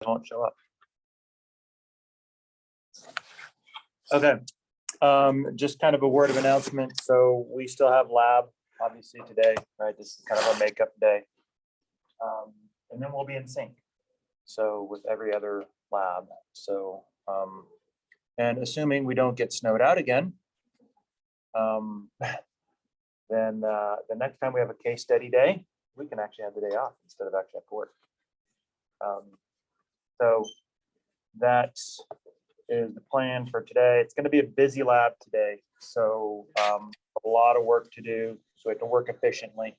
won't show up. Okay, just kind of a word of announcement. So we still have lab, obviously today, right? This is kind of our makeup day. And then we'll be in sync. So with every other lab. So, and assuming we don't get snowed out again, then the next time we have a case study day, we can actually have the day off instead of actually have to work. So that is the plan for today. It's going to be a busy lab today. So a lot of work to do. So we have to work efficiently.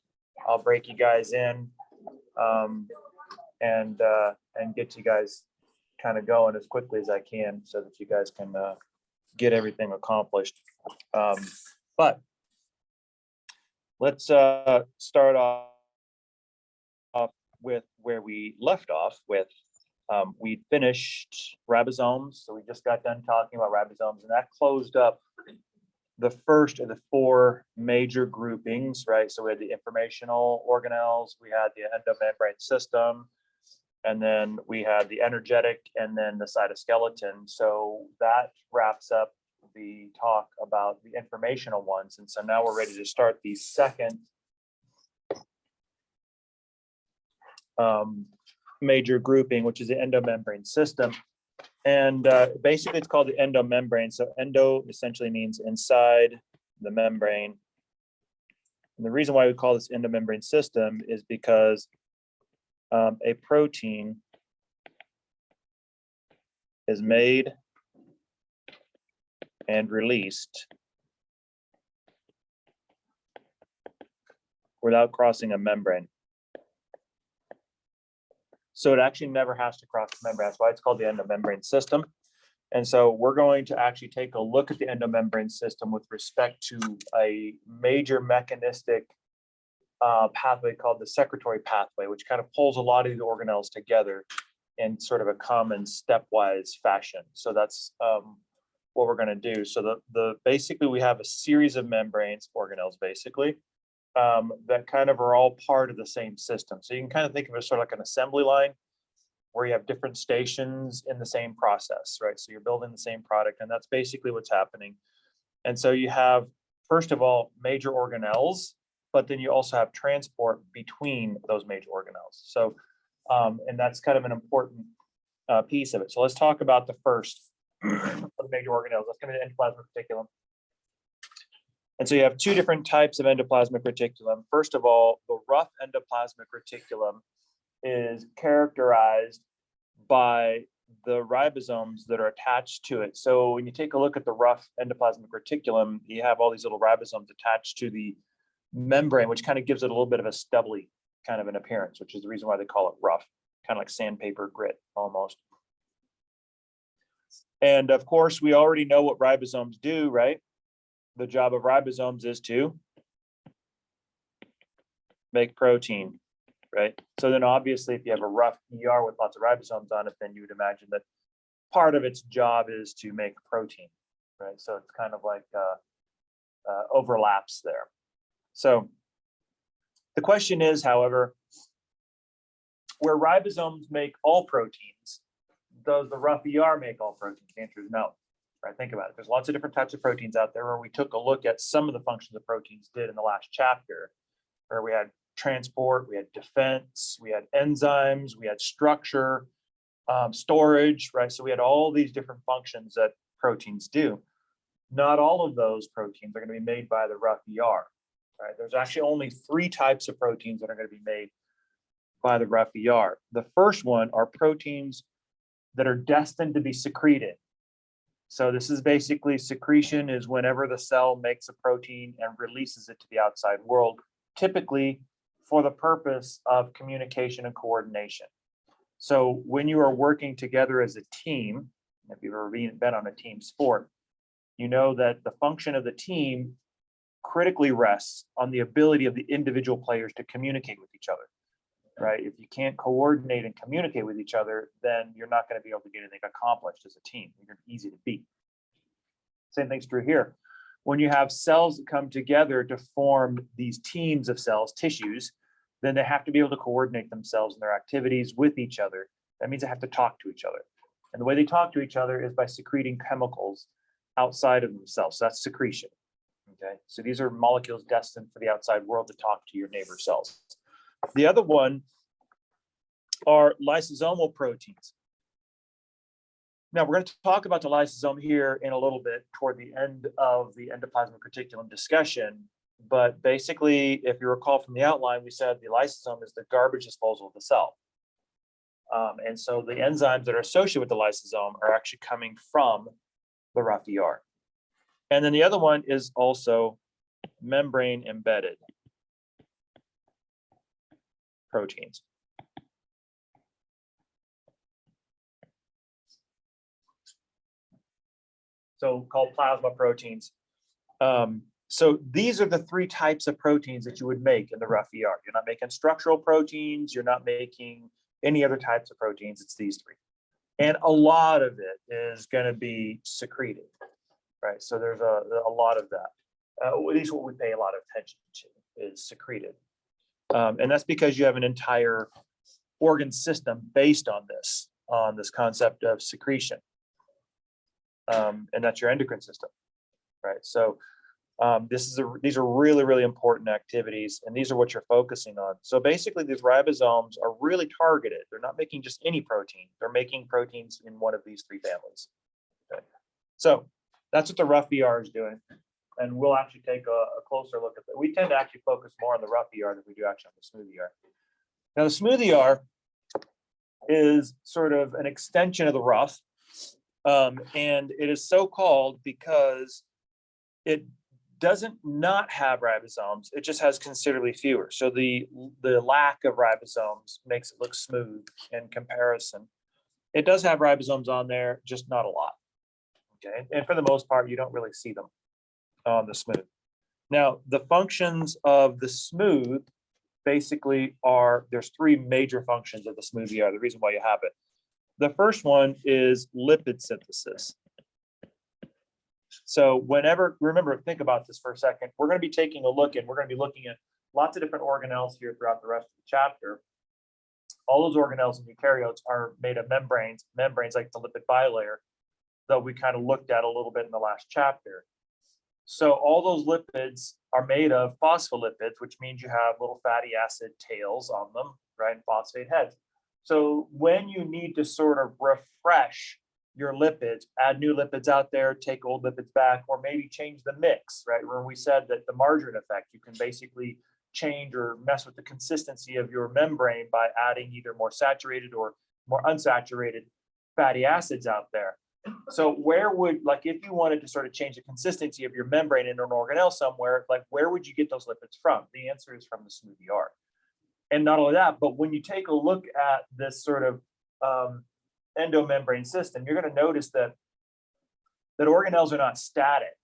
I'll break you guys in and get you guys kind of going as quickly as I can so that you guys can get everything accomplished. But let's start off with where we left off with. We finished ribosomes, so we just got done talking about ribosomes, and that closed up the first of the four major groupings, right? So we had the informational organelles, we had the endomembrane system, and then we had the energetic, and then the cytoskeleton. So that wraps up the talk about the informational ones. And so now we're ready to start the second major grouping, which is the endomembrane system. And basically it's called the endomembrane. So endo essentially means inside the membrane. And the reason why we call this endomembrane system is because a protein is made and released without crossing a membrane. So it actually never has to cross the membrane. That's why it's called the endomembrane system. And so we're going to actually take a look at the endomembrane system with respect to a major mechanistic pathway called the secretory pathway, which kind of pulls a lot of these organelles together in sort of a common stepwise fashion. So that's what we're going to do. So basically we have a series of membranes, organelles basically, that kind of are all part of the same system. So you can kind of think of it as sort of like an assembly line where you have different stations in the same process, right? So you're building the same product, and that's basically what's happening. And so you have, first of all, major organelles, but then you also have transport between those major organelles. So, and that's kind of an important piece of it. So let's talk about the first of the major organelles. That's going to be the endoplasmic reticulum. And so you have two different types of endoplasmic reticulum. First of all, the rough endoplasmic reticulum is characterized by the ribosomes that are attached to it. So when you take a look at the rough endoplasmic reticulum, you have all these little ribosomes attached to the membrane, which kind of gives it a little bit of a stubbly kind of an appearance, which is the reason why they call it rough, kind of like sandpaper grit almost. And of course, we already know what ribosomes do, right? The job of ribosomes is to make protein, right? So then obviously if you have a rough ER with lots of ribosomes on it, then you would imagine that part of its job is to make protein, right? So it's kind of like overlaps there. So the question is, however, where ribosomes make all proteins, does the rough ER make all proteins? The answer is no. Right, think about it. There's lots of different types of proteins out there where we took a look at some of the functions that proteins did in the last chapter, where we had transport, we had defense, we had enzymes, we had structure, storage, right? So we had all these different functions that proteins do. Not all of those proteins are going to be made by the rough ER, right? There's actually only three types of proteins that are going to be made by the rough ER. The first one are proteins that are destined to be secreted. So this is basically secretion is whenever the cell makes a protein and releases it to the outside world, typically for the purpose of communication and coordination. So when you are working together as a team, if you've ever been on a team sport, you know that the function of the team critically rests on the ability of the individual players to communicate with each other, right? If you can't coordinate and communicate with each other, then you're not going to be able to get anything accomplished as a team. You're easy to beat. Same thing's true here. When you have cells that come together to form these teams of cells, tissues, then they have to be able to coordinate themselves and their activities with each other That means they have to talk to each other. And the way they talk to each other is by secreting chemicals outside of themselves. So that's secretion. Okay, so these are molecules destined for the outside world to talk to your neighbor cells. The other one are lysosomal proteins. Now we're going to talk about the lysosome here in a little bit toward the end of the endoplasmic reticulum discussion. But basically, if you recall from the outline, we said the lysosome is the garbage disposal of the cell. And so the enzymes that are associated with the lysosome are actually coming from the rough ER. And then the other one is also membrane embedded proteins. So called plasma proteins. So these are the three types of proteins that you would make in the rough ER. You're not making structural proteins. You're not making any other types of proteins. It's these three. And a lot of it is going to be secreted, right? So there's a lot of that. At least what we pay a lot of attention to is secreted. And that's because you have an entire organ system based on this concept of secretion. And that's your endocrine system, right? So these are really, really important activities, and these are what you're focusing on. So basically, these ribosomes are really targeted. They're not making just any protein. They're making proteins in one of these three families. Okay. So that's what the rough ER is doing, and we'll actually take a closer look at that. We tend to actually focus more on the rough ER than we do actually on the smooth ER. Now, the smooth ER is sort of an extension of the rough, and it is so called because it doesn't not have ribosomes. It just has considerably fewer. So the lack of ribosomes makes it look smooth in comparison. It does have ribosomes on there, just not a lot. Okay, and for the most part, you don't really see them on the smooth. Now, the functions of the smooth basically are, there's three major functions of the smooth ER, the reason why you have it. The first one is lipid synthesis. So remember, think about this for a second. We're going to be taking a look, and we're going to be looking at lots of different organelles here throughout the rest of the chapter. All those organelles in eukaryotes are made of membranes like the lipid bilayer that we kind of looked at a little bit in the last chapter. So all those lipids are made of phospholipids, which means you have little fatty acid tails on them, right, and phosphate heads. So when you need to sort of refresh your lipids, add new lipids out there, take old lipids back, or maybe change the mix, right? Where we said that the margarine effect, you can basically change or mess with the consistency of your membrane by adding either more saturated or more unsaturated fatty acids out there. So where would, like, if you wanted to sort of change the consistency of your membrane in an organelle somewhere, like, where would you get those lipids from? The answer is from the smooth ER. And not only that, but when you take a look at this sort of endomembrane system, you're going to notice that organelles are not static,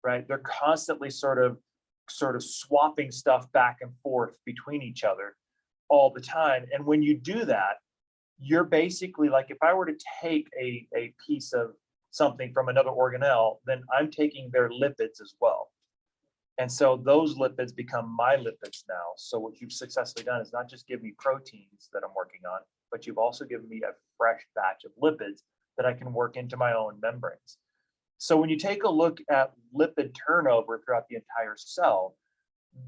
right? They're constantly sort of swapping stuff back and forth between each other all the time. And when you do that, you're basically, like, if I were to take a piece of something from another organelle, then I'm taking their lipids as well. And so those lipids become my lipids now. So what you've successfully done is not just give me proteins that I'm working on, but you've also given me a fresh batch of lipids that I can work into my own membranes. So when you take a look at lipid turnover throughout the entire cell,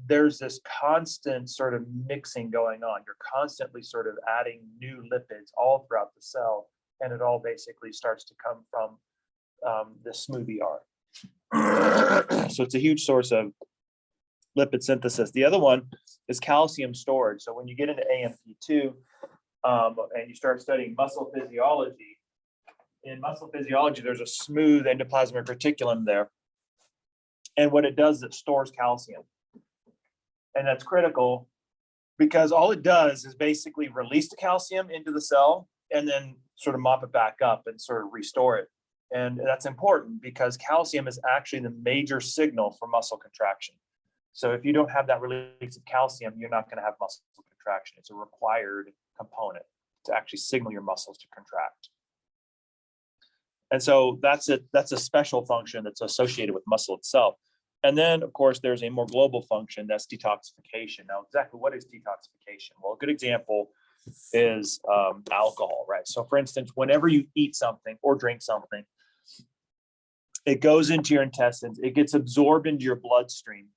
there's this constant sort of mixing going on. You're constantly sort of adding new lipids all throughout the cell, and it all basically starts to come from the smooth ER. So it's a huge source of lipid synthesis. The other one is calcium storage. So when you get into AMP2 and you start studying muscle physiology, in muscle physiology, there's a smooth endoplasmic reticulum there. And what it does is it stores calcium. And that's critical because all it does is basically release the calcium into the cell and then sort of mop it back up and sort of restore it. And that's important because calcium is actually the major signal for muscle contraction. So if you don't have that release of calcium, you're not going to have muscle contraction. It's a required component to actually signal your muscles to contract. And so that's a special function that's associated with muscle itself. And then, of course, there's a more global function, that's detoxification. Now, exactly what is detoxification? Well, a good example is alcohol, right? So for instance, whenever you eat something or drink something, it goes into your intestines, it gets absorbed into your bloodstream.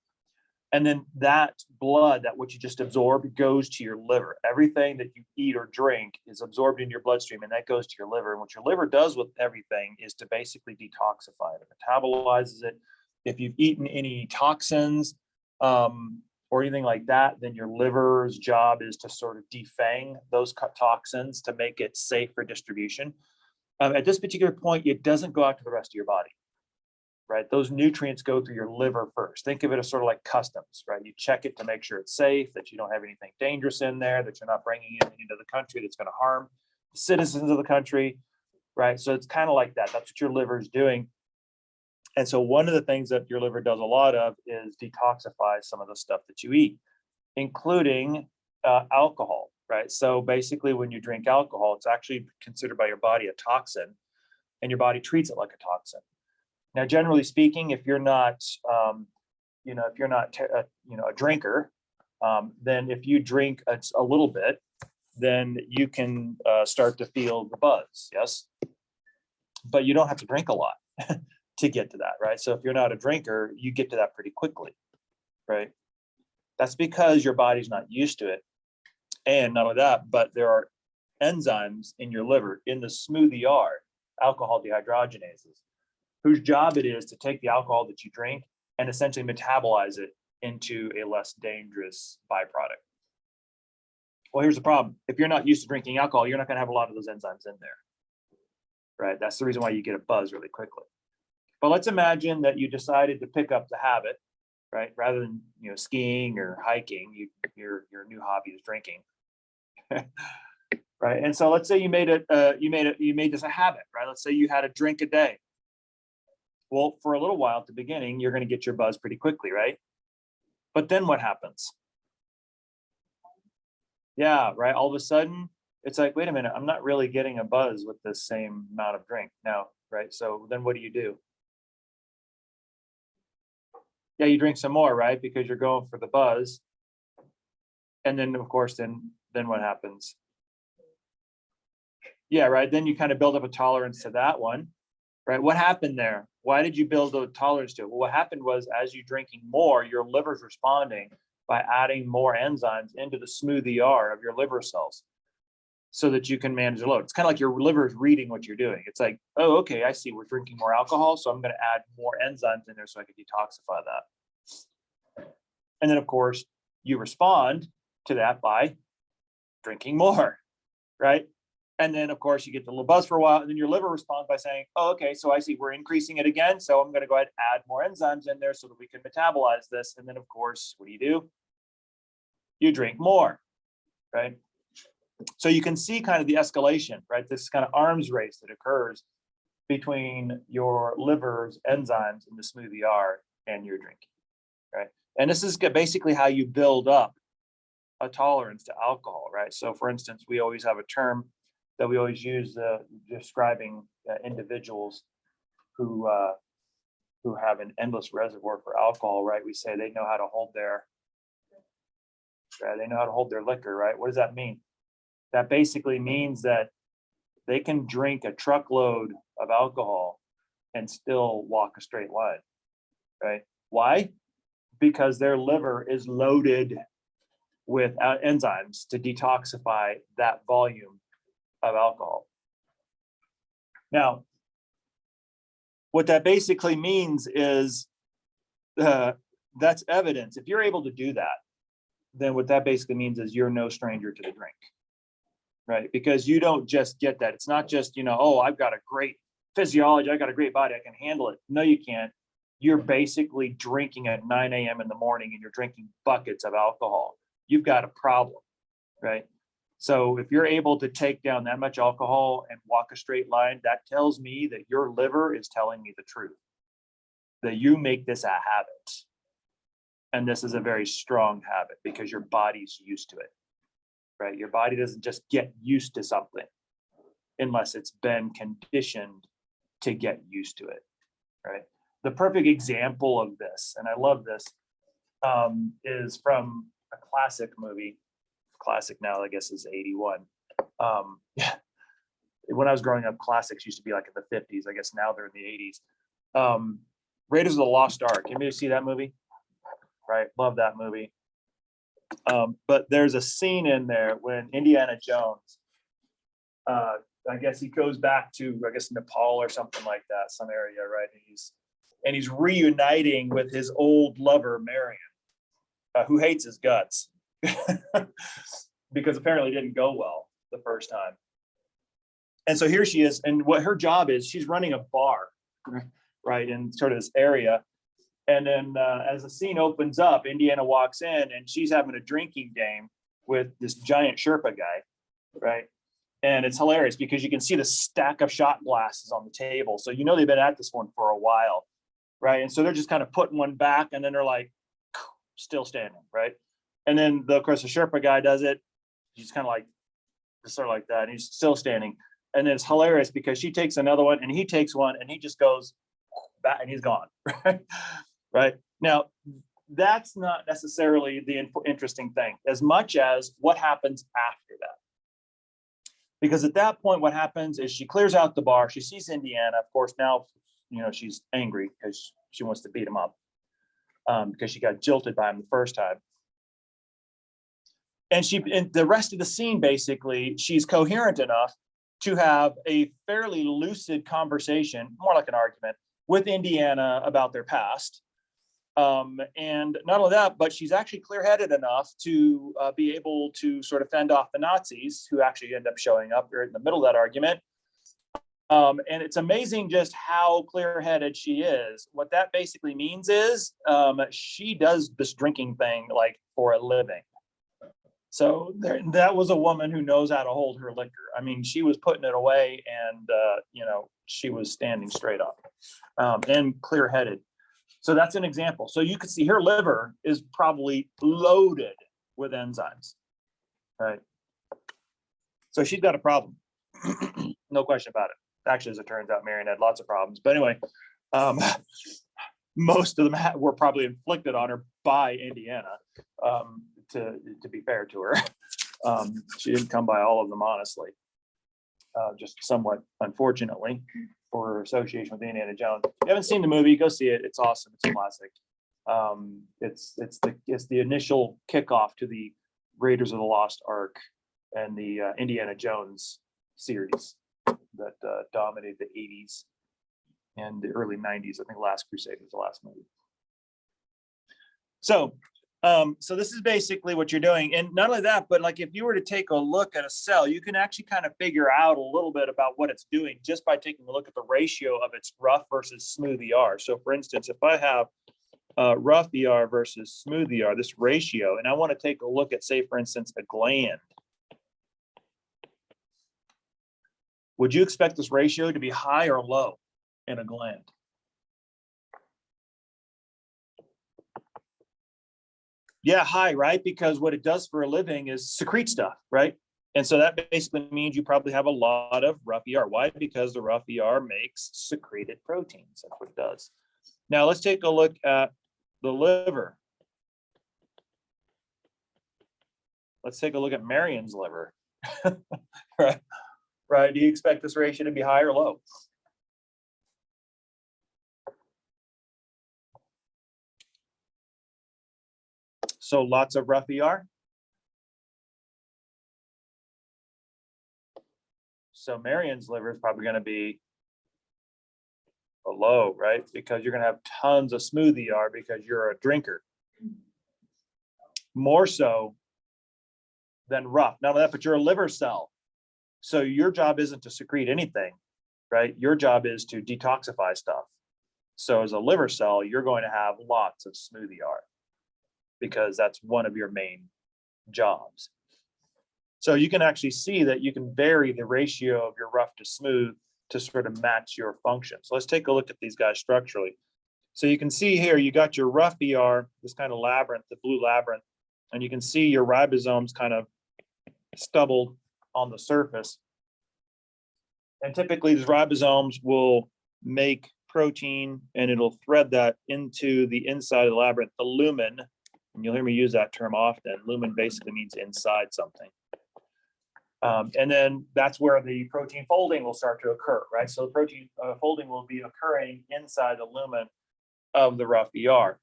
And then that blood, that what you just absorbed, goes to your liver. Everything that you eat or drink is absorbed into your bloodstream, and that goes to your liver. And what your liver does with everything is to basically detoxify it. It metabolizes it. If you've eaten any toxins or anything like that, then your liver's job is to sort of defang those toxins to make it safe for distribution. At this particular point, it doesn't go out to the rest of your body. Right? Those nutrients go through your liver first. Think of it as sort of like customs, right? You check it to make sure it's safe, that you don't have anything dangerous in there, that you're not bringing anything into the country that's going to harm the citizens of the country, right? So it's kind of like that. That's what your liver is doing. And so one of the things that your liver does a lot of is detoxify some of the stuff that you eat, including alcohol, right? So basically when you drink alcohol, it's actually considered by your body a toxin, and your body treats it like a toxin. Now, generally speaking, if you're not, a drinker, then if you drink a little bit, then you can start to feel the buzz. Yes, but you don't have to drink a lot to get to that, right? So if you're not a drinker, you get to that pretty quickly, right? That's because your body's not used to it, and not only that, but there are enzymes in your liver, in the smoothie R, alcohol dehydrogenases, whose job it is to take the alcohol that you drink and essentially metabolize it into a less dangerous byproduct. Well, here's the problem. If you're not used to drinking alcohol, you're not going to have a lot of those enzymes in there, right? That's the reason why you get a buzz really quickly. But let's imagine that you decided to pick up the habit, right? Rather than skiing or hiking, your new hobby is drinking, right? And so let's say you made this a habit, right? Let's say you had a drink a day. Well, for a little while at the beginning, you're going to get your buzz pretty quickly, right? But then what happens? Yeah, right. All of a sudden, it's like, wait a minute, I'm not really getting a buzz with the same amount of drink now, right? So then what do? Yeah, you drink some more, right? Because you're going for the buzz. And then, of course, then what happens? Yeah, right. Then you kind of build up a tolerance to that one. Right? What happened there? Why did you build a tolerance to it? Well, what happened was, as you're drinking more, your liver's responding by adding more enzymes into the smoothie R of your liver cells so that you can manage the load. It's kind of like your liver is reading what you're doing. It's like, oh, okay, I see we're drinking more alcohol, so I'm going to add more enzymes in there so I can detoxify that. And then, of course, you respond to that by drinking more, right? And then, of course, you get the little buzz for a while, and then your liver responds by saying, oh, okay, so I see we're increasing it again. So I'm going to go ahead and add more enzymes in there so that we can metabolize this. And then, of course, what do? You drink more, right? So you can see kind of the escalation, right? This kind of arms race that occurs between your liver's enzymes in the smoothie R and your drinking, right? And this is basically how you build up a tolerance to alcohol, right? So for instance, we always have a term that we always use describing individuals who have an endless reservoir for alcohol, right? We say they know how to hold their liquor, right? What does that mean? That basically means that they can drink a truckload of alcohol and still walk a straight line, right? Why? Because their liver is loaded with enzymes to detoxify that volume of alcohol. Now, what that basically means is that's evidence. If you're able to do that, then what that basically means is you're no stranger to the drink, right? Because you don't just get that. It's not just, oh, I've got a great physiology, I got a great body, I can handle it. No, you can't. You're basically drinking at 9 a.m. in the morning and you're drinking buckets of alcohol. You've got a problem, right? So if you're able to take down that much alcohol and walk a straight line, that tells me that your liver is telling me the truth, that you make this a habit. And this is a very strong habit because your body's used to it, right? Your body doesn't just get used to something unless it's been conditioned to get used to it, right? The perfect example of this, and I love this, is from a classic movie, classic now, I guess, is 81. Yeah. When I was growing up, classics used to be like in the 50s. I guess now they're in the 80s. Raiders of the Lost Ark. Anybody see that movie? Right, love that movie. But there's a scene in there when Indiana Jones, I guess he goes back to, I guess, Nepal or something like that, some area, right? And he's reuniting with his old lover, Marion, who hates his guts because apparently it didn't go well the first time. And so here she is, and what her job is, she's running a bar, right, in sort of this area. And then as the scene opens up, Indiana walks in and she's having a drinking game with this giant Sherpa guy, right? And it's hilarious because you can see the stack of shot glasses on the table. So you know they've been at this one for a while, right? And so they're just kind of putting one back and then they're like, still standing, right? And then, of course, the Sherpa guy does it. He's kind of like, sort of like that, and he's still standing. And then it's hilarious because she takes another one and he takes one and he just goes back and he's gone, right? Right. Now, that's not necessarily the interesting thing as much as what happens after that. Because at that point, what happens is she clears out the bar. She sees Indiana. Of course, now, you know, she's angry because she wants to beat him up because she got jilted by him the first time. And the rest of the scene, basically, she's coherent enough to have a fairly lucid conversation, more like an argument, with Indiana about their past. And not only that, but she's actually clear-headed enough to be able to sort of fend off the Nazis who actually end up showing up there in the middle of that argument. And it's amazing just how clear-headed she is. What that basically means is she does this drinking thing like for a living. So that was a woman who knows how to hold her liquor. I mean, she was putting it away and, you know, she was standing straight up and clear-headed. So that's an example. So you can see her liver is probably loaded with enzymes, right? So she's got a problem. No question about it. Actually, as it turns out, Marion had lots of problems. But anyway, most of them were probably inflicted on her by Indiana. To be fair to her, she didn't come by all of them, honestly. Just somewhat unfortunately for her association with Indiana Jones. If you haven't seen the movie, go see it. It's awesome. It's a classic. It's the initial kickoff to the Raiders of the Lost Ark and the Indiana Jones series that dominated the 80s and the early 90s. I think Last Crusade was the last movie. So this is basically what you're doing. And not only that, but like if you were to take a look at a cell, you can actually kind of figure out a little bit about what it's doing just by taking a look at the ratio of its rough versus smooth ER. So for instance, if I have rough ER versus smooth ER, this ratio, and I want to take a look at, say, for instance, a gland. Would you expect this ratio to be high or low in a gland? Yeah, high, right? Because what it does for a living is secrete stuff, right? And so that basically means you probably have a lot of rough ER. Why? Because the rough ER makes secreted proteins. That's what it does. Now let's take a look at the liver. Let's take a look at Marion's liver. Right? Do you expect this ratio to be high or low? So lots of rough ER. So Marion's liver is probably going to be a low, right? Because you're going to have tons of smooth ER because you're a drinker. More so than rough. Not only that, but you're a liver cell. So your job isn't to secrete anything, right? Your job is to detoxify stuff. So as a liver cell, you're going to have lots of smooth ER, because that's one of your main jobs. So you can actually see that you can vary the ratio of your rough to smooth to sort of match your function. So let's take a look at these guys structurally. So you can see here, you got your rough ER, this kind of labyrinth, the blue labyrinth, and you can see your ribosomes kind of stubbled on the surface. And typically these ribosomes will make protein and it'll thread that into the inside of the labyrinth, the lumen, And you'll hear me use that term often. Lumen basically means inside something. And then that's where the protein folding will start to occur, right? So the protein folding will be occurring inside the lumen of the rough ER.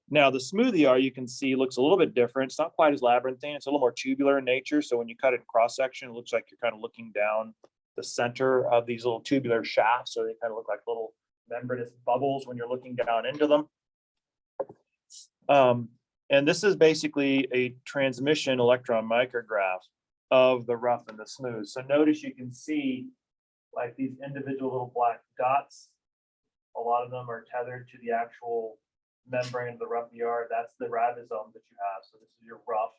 Now, the smooth ER, you can see, looks a little bit different. It's not quite as labyrinthine. It's a little more tubular in nature. So when you cut it cross section, it looks like you're kind of looking down the center of these little tubular shafts. So they kind of look like little membranous bubbles when you're looking down into them. And this is basically a transmission electron micrograph of the rough and the smooth. So notice you can see like these individual little black dots. A lot of them are tethered to the actual membrane of the rough ER. That's the ribosome that you have. So this is your rough.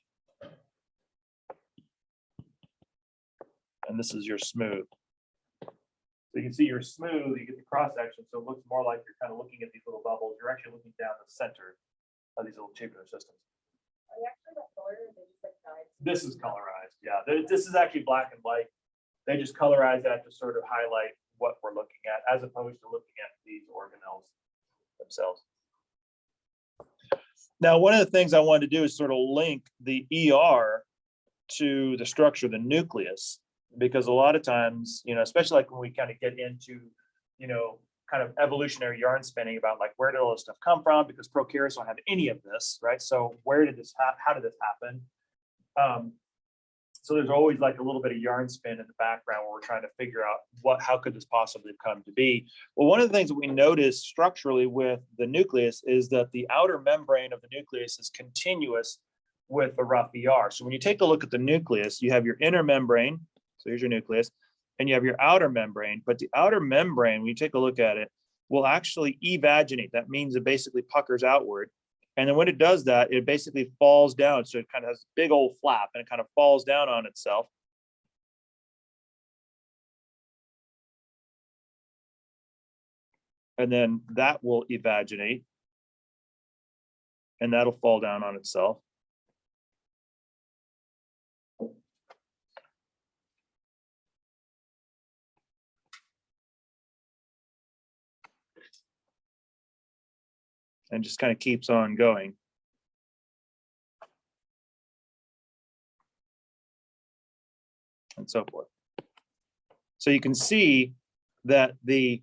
And this is your smooth. So you can see your smooth, you get the cross section. So it looks more like you're kind of looking at these little bubbles. You're actually looking down the center of these little tubular systems. Are they actually that color, or they just like dyed? This is colorized. Yeah, this is actually black and white. They just colorize that to sort of highlight what we're looking at, as opposed to looking at these organelles themselves. Now, one of the things I wanted to do is sort of link the ER to the structure of the nucleus, because a lot of times, you know, especially like when we kind of get into, you know, kind of evolutionary yarn spinning about like, where did all this stuff come from? Because prokaryotes don't have any of this, right? So where did this, how did this happen? So there's always like a little bit of yarn spin in the background where we're trying to figure out how could this possibly come to be? Well, one of the things that we notice structurally with the nucleus is that the outer membrane of the nucleus is continuous with the rough ER. So when you take a look at the nucleus, you have your inner membrane. So here's your nucleus, and you have your outer membrane. But the outer membrane, when you take a look at it, will actually evaginate. That means it basically puckers outward. And then when it does that, it basically falls down. So it kind of has a big old flap and it kind of falls down on itself. And then that will evaginate. And that'll fall down on itself. And just kind of keeps on going. And so forth. So you can see that the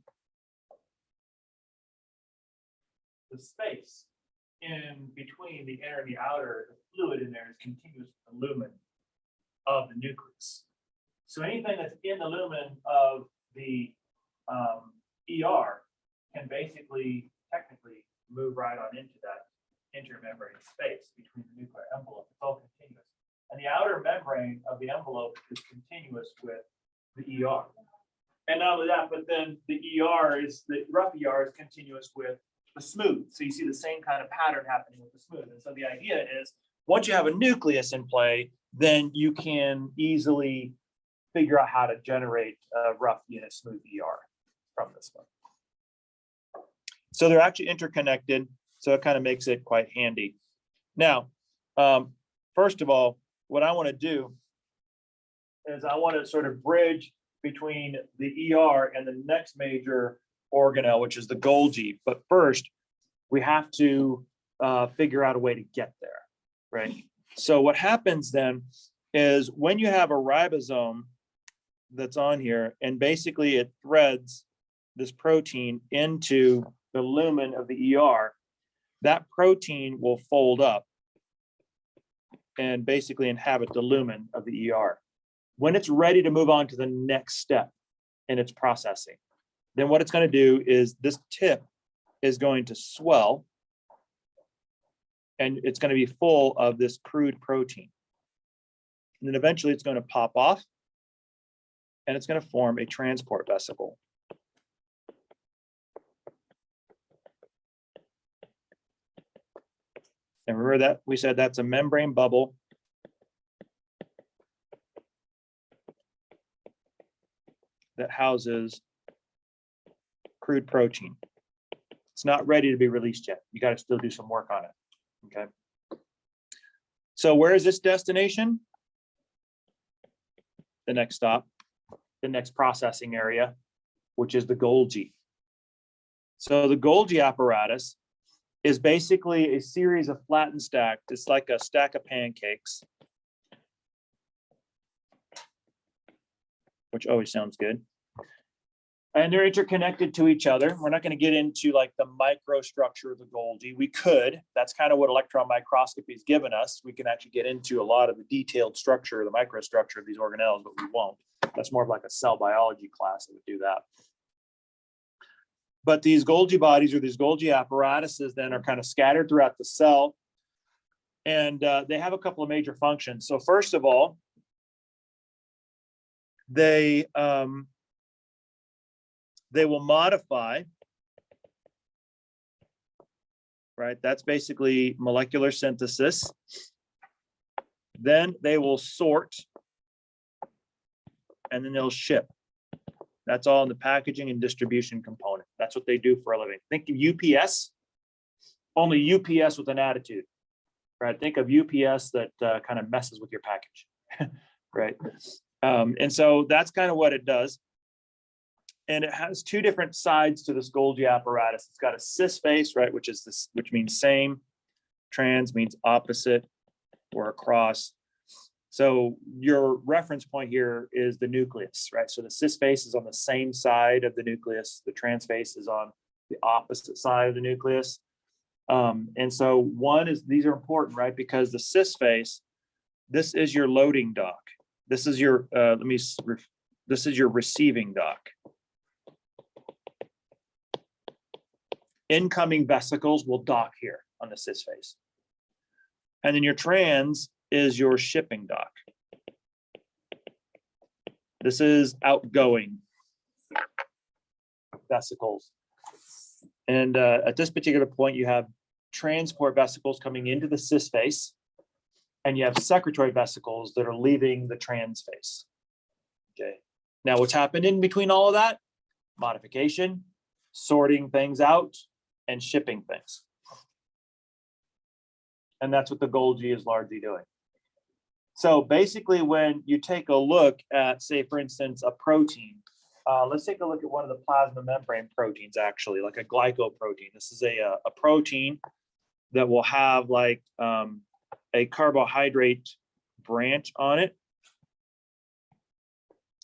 space in between the inner and the outer, the fluid in there is continuous with the lumen of the nucleus. So anything that's in the lumen of the ER can basically, technically, move right on into that intermembrane space between the nuclear envelope. It's all continuous. And the outer membrane of the envelope is continuous with the ER. And not only that, but then the rough ER is continuous with the smooth. So you see the same kind of pattern happening with the smooth. And so the idea is, once you have a nucleus in play, then you can easily figure out how to generate a rough unit smooth ER from this one. So they're actually interconnected, so it kind of makes it quite handy. Now, first of all, what I want to do is I want to sort of bridge between the ER and the next major organelle, which is the Golgi. But first, we have to figure out a way to get there, right? So what happens then is when you have a ribosome that's on here, and basically it threads this protein into the lumen of the ER, that protein will fold up and basically inhabit the lumen of the ER. When it's ready to move on to the next step in its processing, then what it's going to do is this tip is going to swell and it's going to be full of this crude protein. And then eventually it's going to pop off and it's going to form a transport vesicle. And remember that we said that's a membrane bubble that houses crude protein. It's not ready to be released yet. You got to still do some work on it. Okay. So where is this destination? The next stop, the next processing area, which is the Golgi. So the Golgi apparatus is basically a series of flattened stacks. It's like a stack of pancakes, which always sounds good. And they're interconnected to each other. We're not going to get into like the microstructure of the Golgi. We could. That's kind of what electron microscopy has given us. We can actually get into a lot of the detailed structure, the microstructure of these organelles, but we won't. That's more of like a cell biology class that would do that. But these Golgi bodies or these Golgi apparatuses then are kind of scattered throughout the cell. And they have a couple of major functions. So first of all, they will modify, right? That's basically molecular synthesis. Then they will sort, and then they'll ship. That's all in the packaging and distribution component. That's what they do for a living. Think of UPS, only UPS with an attitude, right? Think of UPS that kind of messes with your package, right? And so that's kind of what it does. And it has two different sides to this Golgi apparatus. It's got a cis face, right, which means same. Trans means opposite or across. So your reference point here is the nucleus, right? So the cis face is on the same side of the nucleus. The trans face is on the opposite side of the nucleus. And so these are important, right? Because the cis face, this is your loading dock. This is your, this is your receiving dock. Incoming vesicles will dock here on the cis face. And then your trans is your shipping dock. This is outgoing vesicles. And at this particular point, you have transport vesicles coming into the cis face, and you have secretory vesicles that are leaving the trans face. Okay. Now, what's happened in between all of that? Modification, sorting things out, and shipping things. And that's what the Golgi is largely doing. So basically, when you take a look at, say, for instance, a protein, let's take a look at one of the plasma membrane proteins, actually, like a glycoprotein. This is a protein that will have like a carbohydrate branch on it.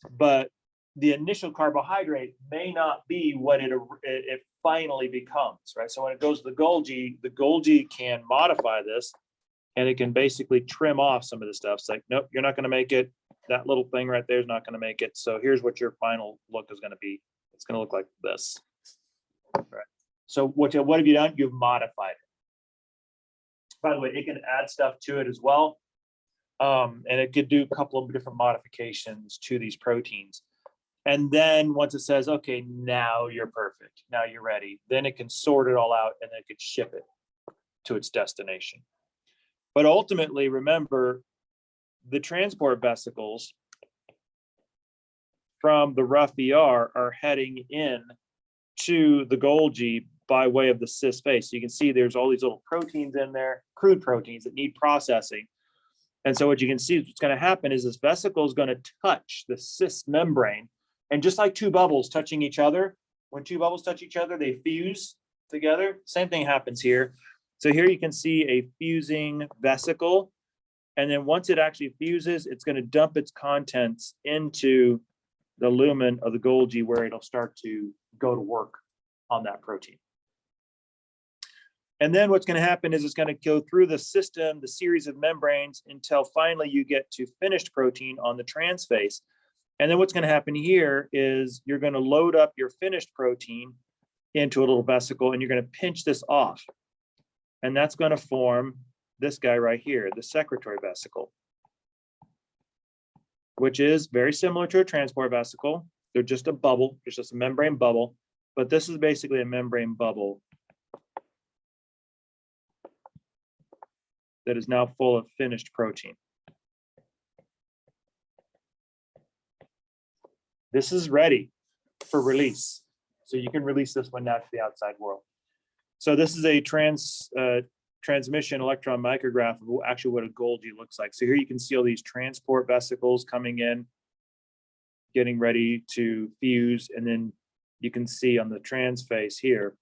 But the initial carbohydrate may not be what it finally becomes, right? So when it goes to the Golgi can modify this, and it can basically trim off some of the stuff. It's like, nope, you're not going to make it. That little thing right there is not going to make it. So here's what your final look is going to be. It's going to look like this. Right. So what have you done? You've modified it. By the way, it can add stuff to it as well. And it could do a couple of different modifications to these proteins. And then once it says, okay, now you're perfect, now you're ready, then it can sort it all out and then it could ship it to its destination. But ultimately, remember, the transport vesicles from the rough ER are heading in to the Golgi by way of the cis face. So you can see there's all these little proteins in there, crude proteins that need processing. And so what you can see is what's going to happen is this vesicle is going to touch the cis membrane. And just like two bubbles touching each other, when two bubbles touch each other, they fuse together. Same thing happens here. So here you can see a fusing vesicle. And then once it actually fuses, it's going to dump its contents into the lumen of the Golgi, where it'll start to go to work on that protein. And then what's going to happen is it's going to go through the system, the series of membranes, until finally you get to finished protein on the trans face. And then what's going to happen here is you're going to load up your finished protein into a little vesicle, and you're going to pinch this off. And that's going to form this guy right here, the secretory vesicle, which is very similar to a transport vesicle. They're just a bubble, it's just a membrane bubble, but this is basically a membrane bubble that is now full of finished protein. This is ready for release. So you can release this one now to the outside world. So this is a transmission electron micrograph of actually what a Golgi looks like. So here you can see all these transport vesicles coming in, getting ready to fuse. And then you can see on the trans face here,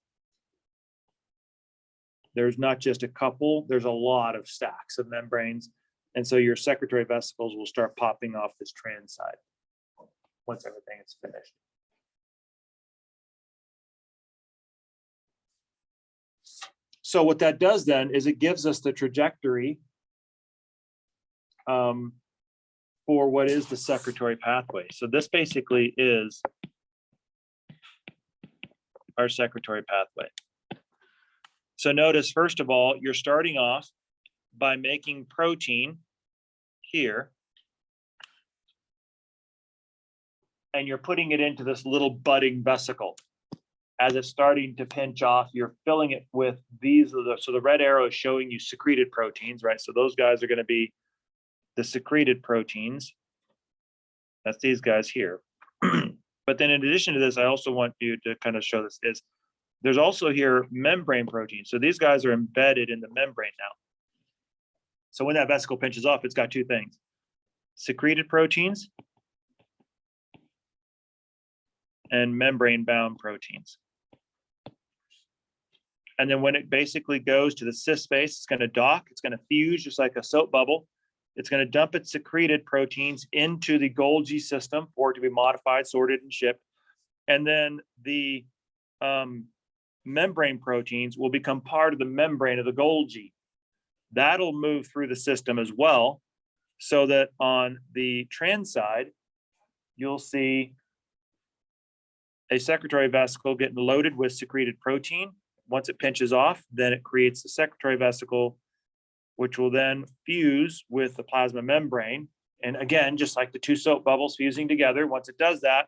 there's not just a couple, there's a lot of stacks of membranes. And so your secretory vesicles will start popping off this trans side once everything is finished. So what that does then is it gives us the trajectory for what is the secretory pathway. So this basically is our secretory pathway. So notice, first of all, you're starting off by making protein here, and you're putting it into this little budding vesicle. As it's starting to pinch off, you're filling it with these. So the red arrow is showing you secreted proteins, right? So those guys are going to be the secreted proteins. That's these guys here. But then in addition to this, I also want you to kind of show this is there's also here membrane proteins. So these guys are embedded in the membrane now. So when that vesicle pinches off, it's got two things: secreted proteins and membrane bound proteins. And then when it basically goes to the cis space, it's going to dock, it's going to fuse just like a soap bubble. It's going to dump its secreted proteins into the Golgi system for it to be modified, sorted, and shipped. And then the membrane proteins will become part of the membrane of the Golgi. That'll move through the system as well, so that on the trans side, you'll see a secretory vesicle getting loaded with secreted protein. Once it pinches off, then it creates the secretory vesicle, which will then fuse with the plasma membrane. And again, just like the two soap bubbles fusing together, once it does that,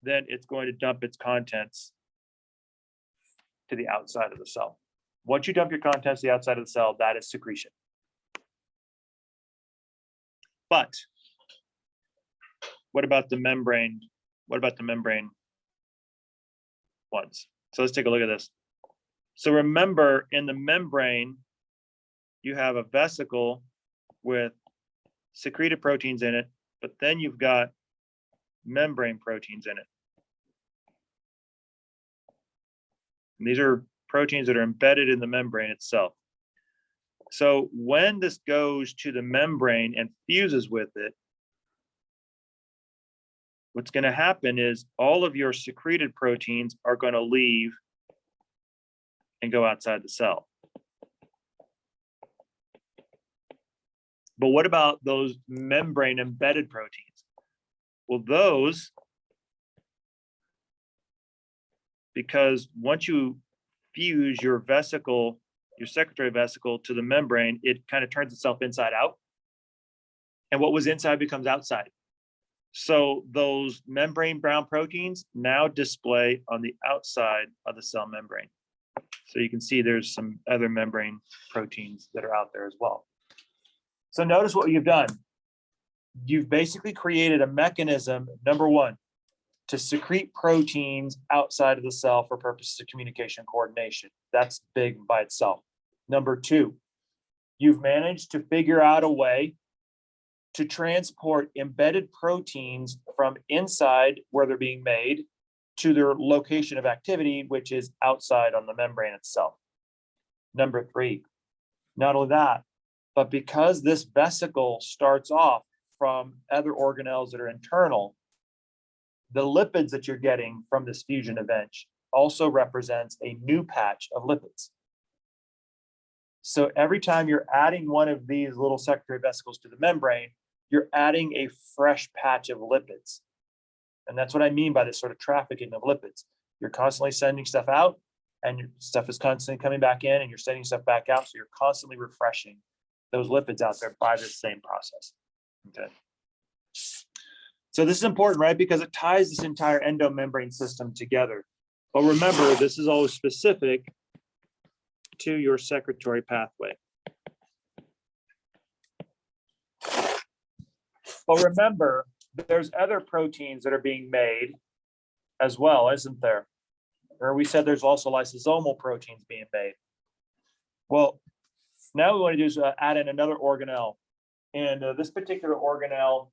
then it's going to dump its contents to the outside of the cell. Once you dump your contents to the outside of the cell, that is secretion. But what about the membrane? What about the membrane ones? So let's take a look at this. So remember, in the membrane, you have a vesicle with secreted proteins in it, but then you've got membrane proteins in it. And these are proteins that are embedded in the membrane itself. So when this goes to the membrane and fuses with it, what's going to happen is all of your secreted proteins are going to leave and go outside the cell. But what about those membrane embedded proteins? Well, those, because once you fuse your vesicle, your secretory vesicle to the membrane, it kind of turns itself inside out. And what was inside becomes outside. So those membrane bound proteins now display on the outside of the cell membrane. So you can see there's some other membrane proteins that are out there as well. So notice what you've done. You've basically created a mechanism, number one, to secrete proteins outside of the cell for purposes of communication coordination. That's big by itself. Number two, you've managed to figure out a way to transport embedded proteins from inside where they're being made to their location of activity, which is outside on the membrane itself. Number three, not only that, but because this vesicle starts off from other organelles that are internal, the lipids that you're getting from this fusion event also represents a new patch of lipids. So every time you're adding one of these little secretory vesicles to the membrane, you're adding a fresh patch of lipids. And that's what I mean by this sort of trafficking of lipids. You're constantly sending stuff out, and your stuff is constantly coming back in, and you're sending stuff back out. So you're constantly refreshing those lipids out there by this same process. Okay. So this is important, right? Because it ties this entire endomembrane system together. But remember, this is always specific to your secretory pathway. But remember, there's other proteins that are being made as well, isn't there? Or we said there's also lysosomal proteins being made. Well, now we want to do is add in another organelle. And this particular organelle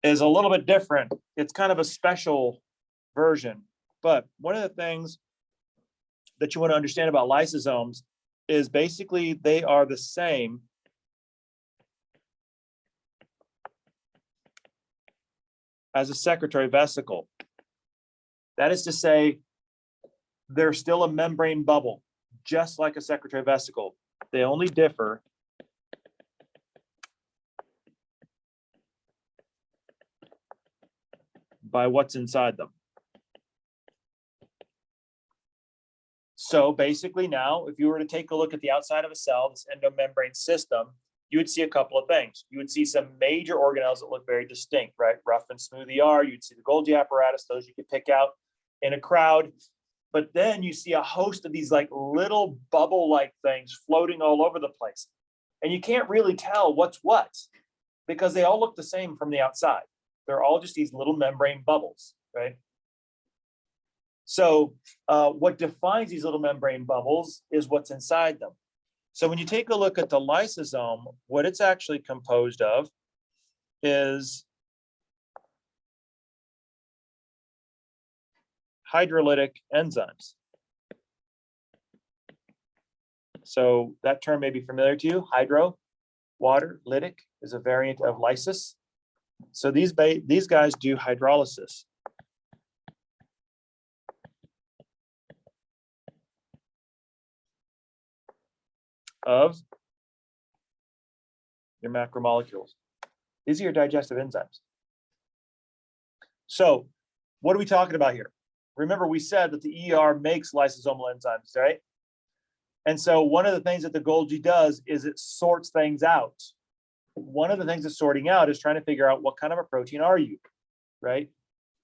is a little bit different. It's kind of a special version. But one of the things that you want to understand about lysosomes is basically they are the same as a secretory vesicle. That is to say, they're still a membrane bubble, just like a secretory vesicle. They only differ by what's inside them. So basically now, if you were to take a look at the outside of a cell, this endomembrane system, you would see a couple of things. You would see some major organelles that look very distinct, right? Rough and smooth ER, you'd see the Golgi apparatus, those you could pick out in a crowd. But then you see a host of these like little bubble-like things floating all over the place. And you can't really tell what's what because they all look the same from the outside. They're all just these little membrane bubbles, right? So what defines these little membrane bubbles is what's inside them. So when you take a look at the lysosome, what it's actually composed of is hydrolytic enzymes. So that term may be familiar to you. Hydro, water, lytic is a variant of lysis. So these guys do hydrolysis. Of your macromolecules. These are your digestive enzymes. So what are we talking about here? Remember, we said that the ER makes lysosomal enzymes, right? And so one of the things that the Golgi does is it sorts things out. One of the things it's sorting out is trying to figure out what kind of a protein are you, right?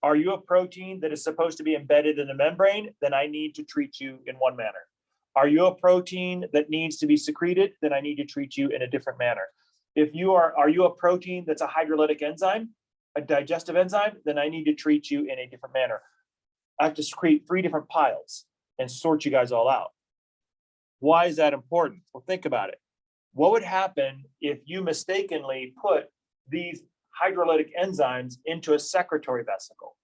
Are you a protein that is supposed to be embedded in the membrane? Then I need to treat you in one manner. Are you a protein that needs to be secreted? Then I need to treat you in a different manner. If you are you a protein that's a hydrolytic enzyme, a digestive enzyme? Then I need to treat you in a different manner. I have to create 3 different piles and sort you guys all out. Why is that important? Well, think about it. What would happen if you mistakenly put these hydrolytic enzymes into a secretory vesicle?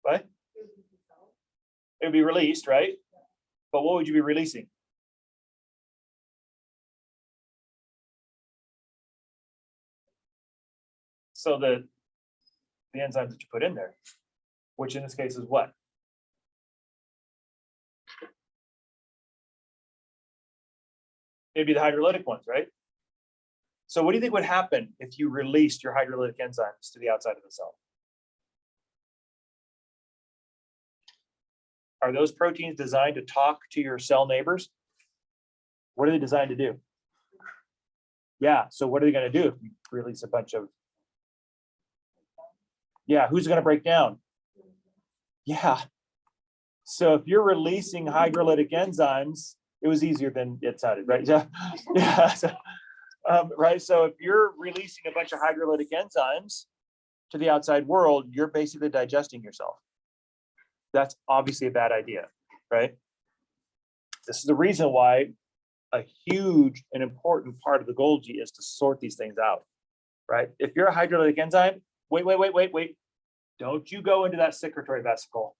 Right? It would be released, right? But what would you be releasing? So the enzymes that you put in there, which in this case is what? It'd be the hydrolytic ones, right? So what do you think would happen if you released your hydrolytic enzymes to the outside of the cell? Are those proteins designed to talk to your cell neighbors? What are they designed to do? Yeah, so what are they going to do if you release a bunch of... Yeah, who's going to break down? Yeah. So if you're releasing hydrolytic enzymes, it was easier than it sounded, right? Yeah. So, right. So if you're releasing a bunch of hydrolytic enzymes to the outside world, you're basically digesting yourself. That's obviously a bad idea, right? This is the reason why a huge and important part of the Golgi is to sort these things out, right? If you're a hydrolytic enzyme, wait. Don't you go into that secretory vesicle.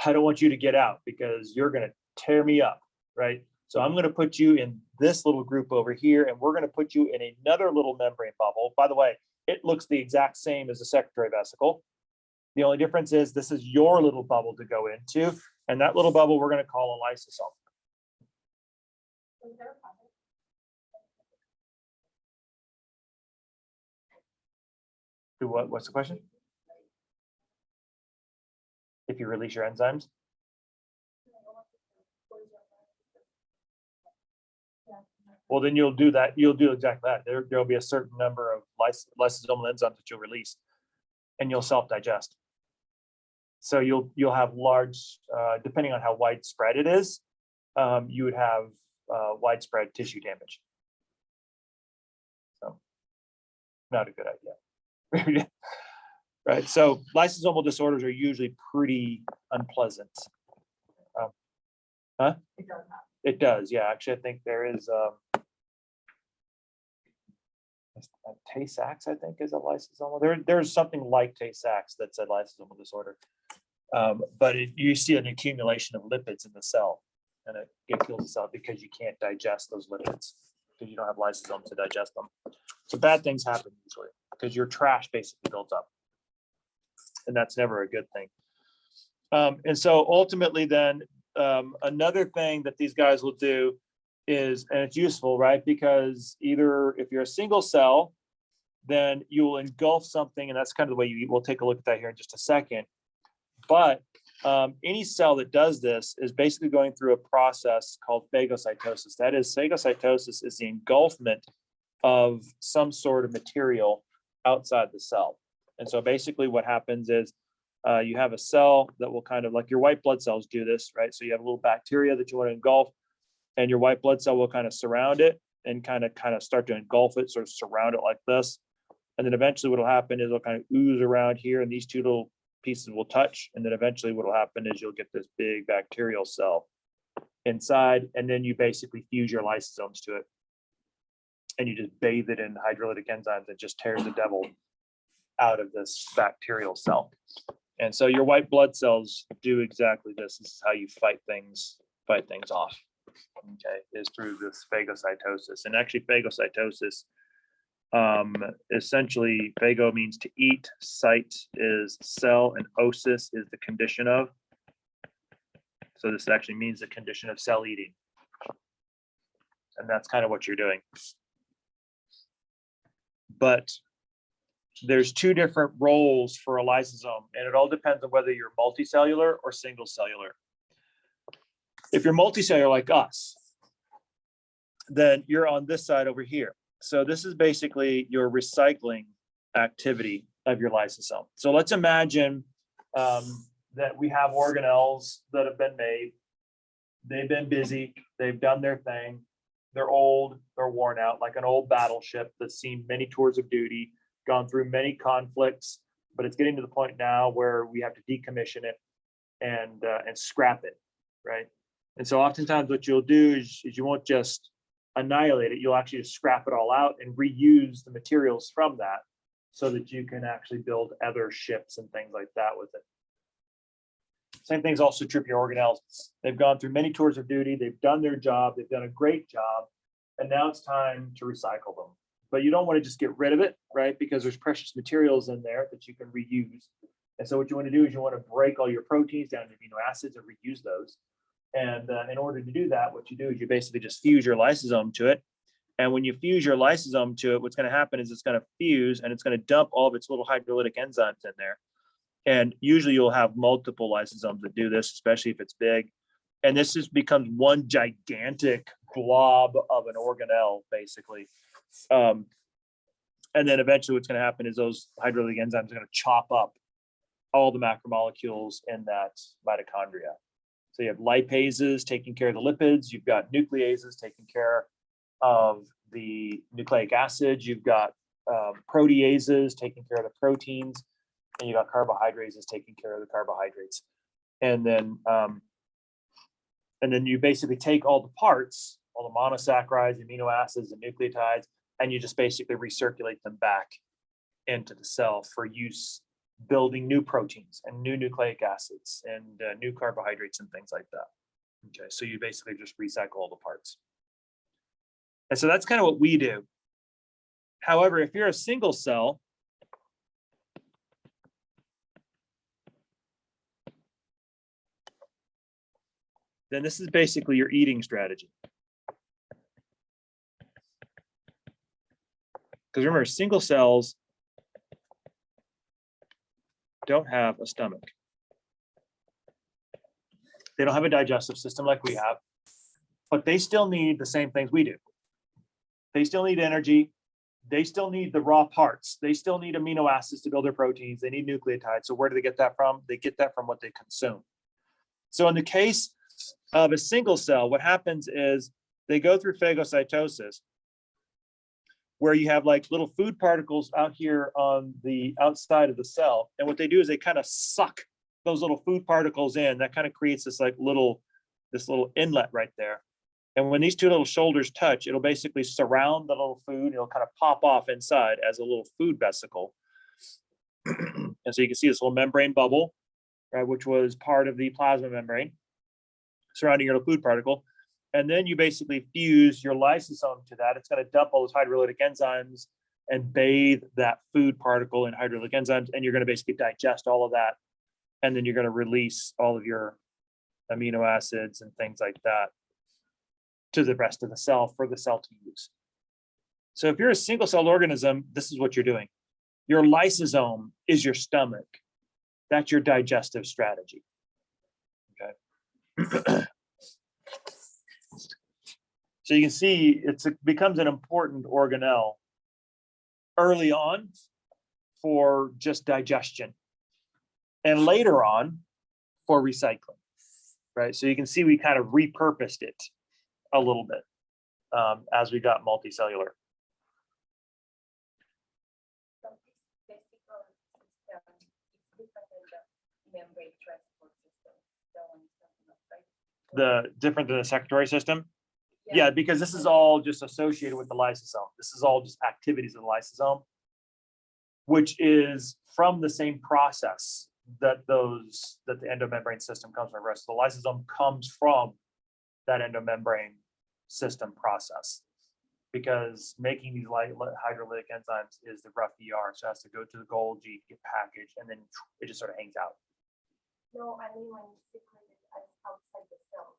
I don't want you to get out because you're going to tear me up, right? So I'm going to put you in this little group over here, and we're going to put you in another little membrane bubble. By the way, it looks the exact same as a secretory vesicle. The only difference is this is your little bubble to go into, and that little bubble we're going to call a lysosome. Do what? What's the question? If you release your enzymes? Well, then you'll do that. You'll do exactly that. There'll be a certain number of lysosomal enzymes that you'll release, and you'll self-digest. So you'll have large, depending on how widespread it is, you would have widespread tissue damage. So, not a good idea. Right. So lysosomal disorders are usually pretty unpleasant. Huh? It does happen. It does. Yeah. Actually, I think there is. Tay-Sachs, I think, is a lysosomal. There's something like Tay-Sachs that's a lysosomal disorder. But you see an accumulation of lipids in the cell, and it kills the cell because you can't digest those lipids because you don't have lysosomes to digest them. So bad things happen usually because your trash basically builds up, and that's never a good thing. And so ultimately then another thing that these guys will do is, and it's useful, right? Because either if you're a single cell, then you will engulf something, and that's kind of the way you eat. We'll take a look at that here in just a second. But any cell that does this is basically going through a process called phagocytosis. That is, phagocytosis is the engulfment of some sort of material outside the cell. And so basically what happens is you have a cell that will kind of, like your white blood cells do this, right? So you have a little bacteria that you want to engulf, and your white blood cell will kind of surround it and kind of start to engulf it, sort of surround it like this. And then eventually what will happen is it'll kind of ooze around here, and these two little pieces will touch. And then eventually what will happen is you'll get this big bacterial cell inside, and then you basically fuse your lysosomes to it. And you just bathe it in hydrolytic enzymes that just tears the devil out of this bacterial cell. And so your white blood cells do exactly this. This is how you fight things off. Okay, is through this phagocytosis. And actually phagocytosis, essentially phago means to eat, cyte is cell, and osis is the condition of. So this actually means the condition of cell eating. And that's kind of what you're doing. But there's two different roles for a lysosome, and it all depends on whether you're multicellular or single cellular. If you're multicellular like us, then you're on this side over here. So this is basically your recycling activity of your lysosome. So let's imagine that we have organelles that have been made. They've been busy. They've done their thing. They're old. They're worn out, like an old battleship that's seen many tours of duty, gone through many conflicts, but it's getting to the point now where we have to decommission it and scrap it, right? And so oftentimes what you'll do is you won't just annihilate it. You'll actually just scrap it all out and reuse the materials from that so that you can actually build other ships and things like that with it. Same thing's also true for your organelles. They've gone through many tours of duty. They've done their job. They've done a great job. And now it's time to recycle them. But you don't want to just get rid of it, right? Because there's precious materials in there that you can reuse. And so what you want to do is you want to break all your proteins down to amino acids and reuse those. And in order to do that, what you do is you basically just fuse your lysosome to it. And when you fuse your lysosome to it, what's going to happen is it's going to fuse and it's going to dump all of its little hydrolytic enzymes in there. And usually you'll have multiple lysosomes that do this, especially if it's big. And this just becomes one gigantic blob of an organelle, basically. And then eventually what's going to happen is those hydrolytic enzymes are going to chop up all the macromolecules in that mitochondria. So you have lipases taking care of the lipids. You've got nucleases taking care of the nucleic acids. You've got proteases taking care of the proteins. And you got carbohydrates taking care of the carbohydrates. And then you basically take all the parts, all the monosaccharides, amino acids, and nucleotides, and you just basically recirculate them back into the cell for use building new proteins and new nucleic acids and new carbohydrates and things like that. Okay, so you basically just recycle all the parts. And so that's kind of what we do. However, if you're a single cell, then this is basically your eating strategy. Because remember, single cells don't have a stomach. They don't have a digestive system like we have, but they still need the same things we do. They still need energy. They still need the raw parts. They still need amino acids to build their proteins. They need nucleotides. So where do they get that from? They get that from what they consume. So in the case of a single cell, what happens is they go through phagocytosis, where you have like little food particles out here on the outside of the cell. And what they do is they kind of suck those little food particles in. That kind of creates this little inlet right there. And when these two little shoulders touch, it'll basically surround the little food. It'll kind of pop off inside as a little food vesicle. And so you can see this little membrane bubble, right, which was part of the plasma membrane surrounding your food particle. And then you basically fuse your lysosome to that. It's going to dump all those hydrolytic enzymes and bathe that food particle in hydrolytic enzymes. And you're going to basically digest all of that. And then you're going to release all of your amino acids and things like that to the rest of the cell for the cell to use. So if you're a single celled organism, this is what you're doing. Your lysosome is your stomach. That's your digestive strategy. Okay. So you can see it becomes an important organelle early on for just digestion and later on for recycling, right? So you can see we kind of repurposed it a little bit as we got multicellular. So this vesicle system is different than the membrane transport system. That one is something else, right? The different than the secretory system? Yeah, because this is all just associated with the lysosome. This is all just activities of the lysosome, which is from the same process that the endomembrane system comes from. So the lysosome comes from that endomembrane system process, because making these hydrolytic enzymes is the rough ER. So it has to go to the Golgi, get packaged, and then it just sort of hangs out. No, I mean when it's secreted outside the cell.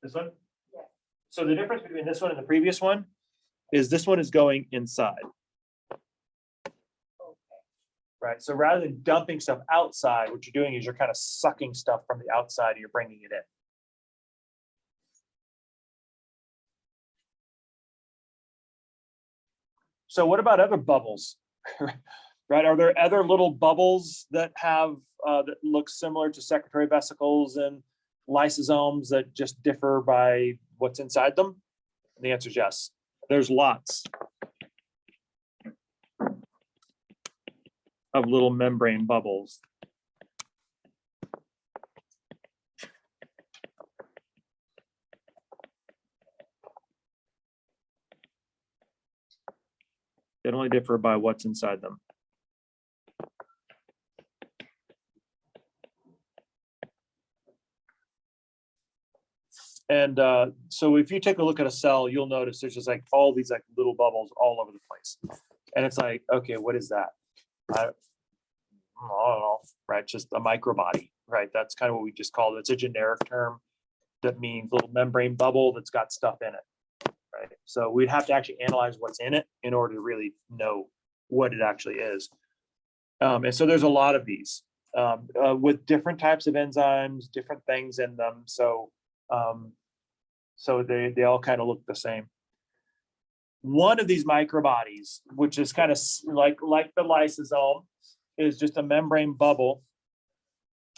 This one? Yes. So the difference between this one and the previous one is this one is going inside. Okay. Right. So rather than dumping stuff outside, what you're doing is you're kind of sucking stuff from the outside and you're bringing it in. So what about other bubbles? Right? Are there other little bubbles that have that look similar to secretory vesicles and lysosomes that just differ by what's inside them? And the answer is yes. There's lots of little membrane bubbles. They only differ by what's inside them. And so if you take a look at a cell, you'll notice there's just like all these like little bubbles all over the place. And it's like, okay, what is that? I don't know, right? Just a microbody, right? That's kind of what we just call it. It's a generic term that means little membrane bubble that's got stuff in it, right? So we'd have to actually analyze what's in it in order to really know what it actually is. And so there's a lot of these with different types of enzymes, different things in them. So they all kind of look the same. One of these microbodies, which is kind of like the lysosome, is just a membrane bubble,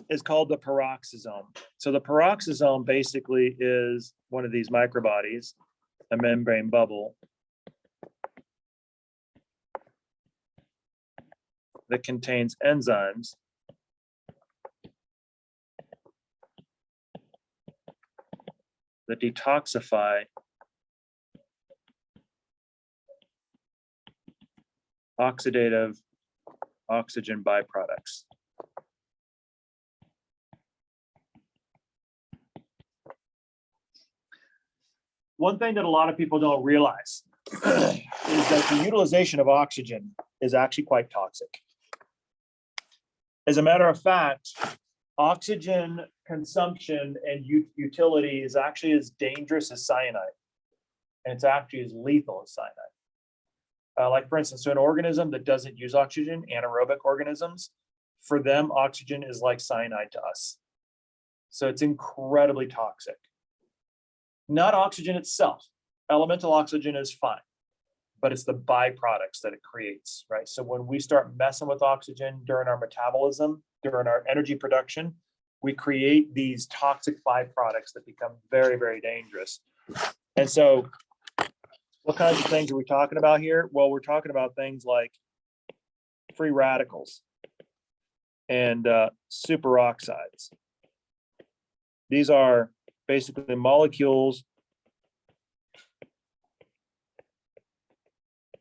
is called the peroxisome. So the peroxisome basically is one of these microbodies, a membrane bubble that contains enzymes that detoxify oxidative oxygen byproducts. One thing that a lot of people don't realize is that the utilization of oxygen is actually quite toxic. As a matter of fact, oxygen consumption and utility is actually as dangerous as cyanide. And it's actually as lethal as cyanide. Like for instance, so an organism that doesn't use oxygen, anaerobic organisms, for them, oxygen is like cyanide to us. So it's incredibly toxic. Not oxygen itself. Elemental oxygen is fine, but it's the byproducts that it creates, right? So when we start messing with oxygen during our metabolism, during our energy production, we create these toxic byproducts that become very, very dangerous. And so what kinds of things are we talking about here? Well, we're talking about things like free radicals and superoxides These are basically molecules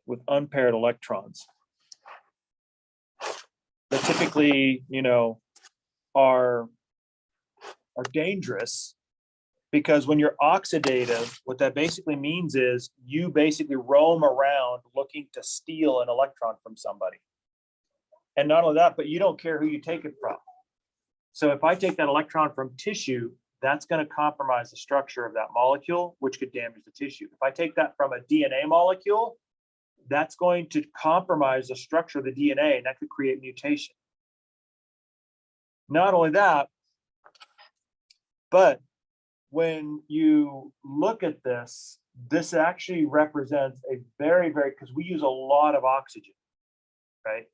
with unpaired electrons that typically, are dangerous, because when you're oxidative, what that basically means is you basically roam around looking to steal an electron from somebody. And not only that, but you don't care who you take it from. So if I take that electron from tissue, that's going to compromise the structure of that molecule, which could damage the tissue. If I take that from a DNA molecule, that's going to compromise the structure of the DNA, and that could create mutation. Not only that, but when you look at this, this actually represents a very, because we use a lot of oxygen, right?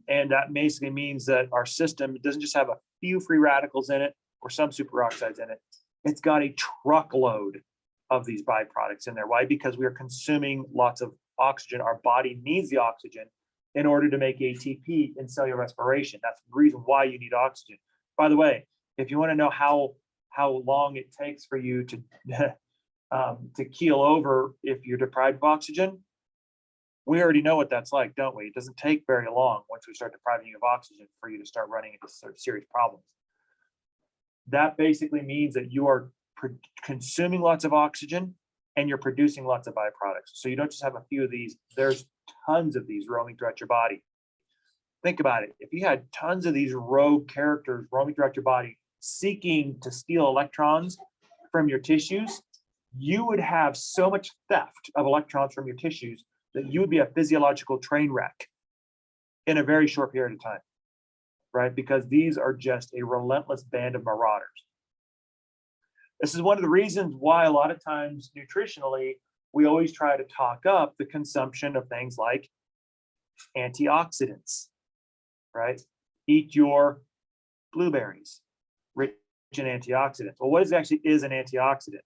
And that basically means that our system doesn't just have a few free radicals in it or some superoxides in it. It's got a truckload of these byproducts in there. Why? Because we are consuming lots of oxygen. Our body needs the oxygen in order to make ATP in cellular respiration. That's the reason why you need oxygen. By the way, if you want to know how long it takes for you to to keel over if you're deprived of oxygen, we already know what that's like, don't we? It doesn't take very long once we start depriving you of oxygen for you to start running into serious problems. That basically means that you are consuming lots of oxygen and you're producing lots of byproducts. So you don't just have a few of these, there's tons of these roaming throughout your body. Think about it. If you had tons of these rogue characters roaming throughout your body, seeking to steal electrons from your tissues, you would have so much theft of electrons from your tissues that you would be a physiological train wreck in a very short period of time, right? Because these are just a relentless band of marauders. This is one of the reasons why a lot of times nutritionally, we always try to talk up the consumption of things like antioxidants, right? Eat your blueberries, rich in antioxidants. Well, what actually is an antioxidant?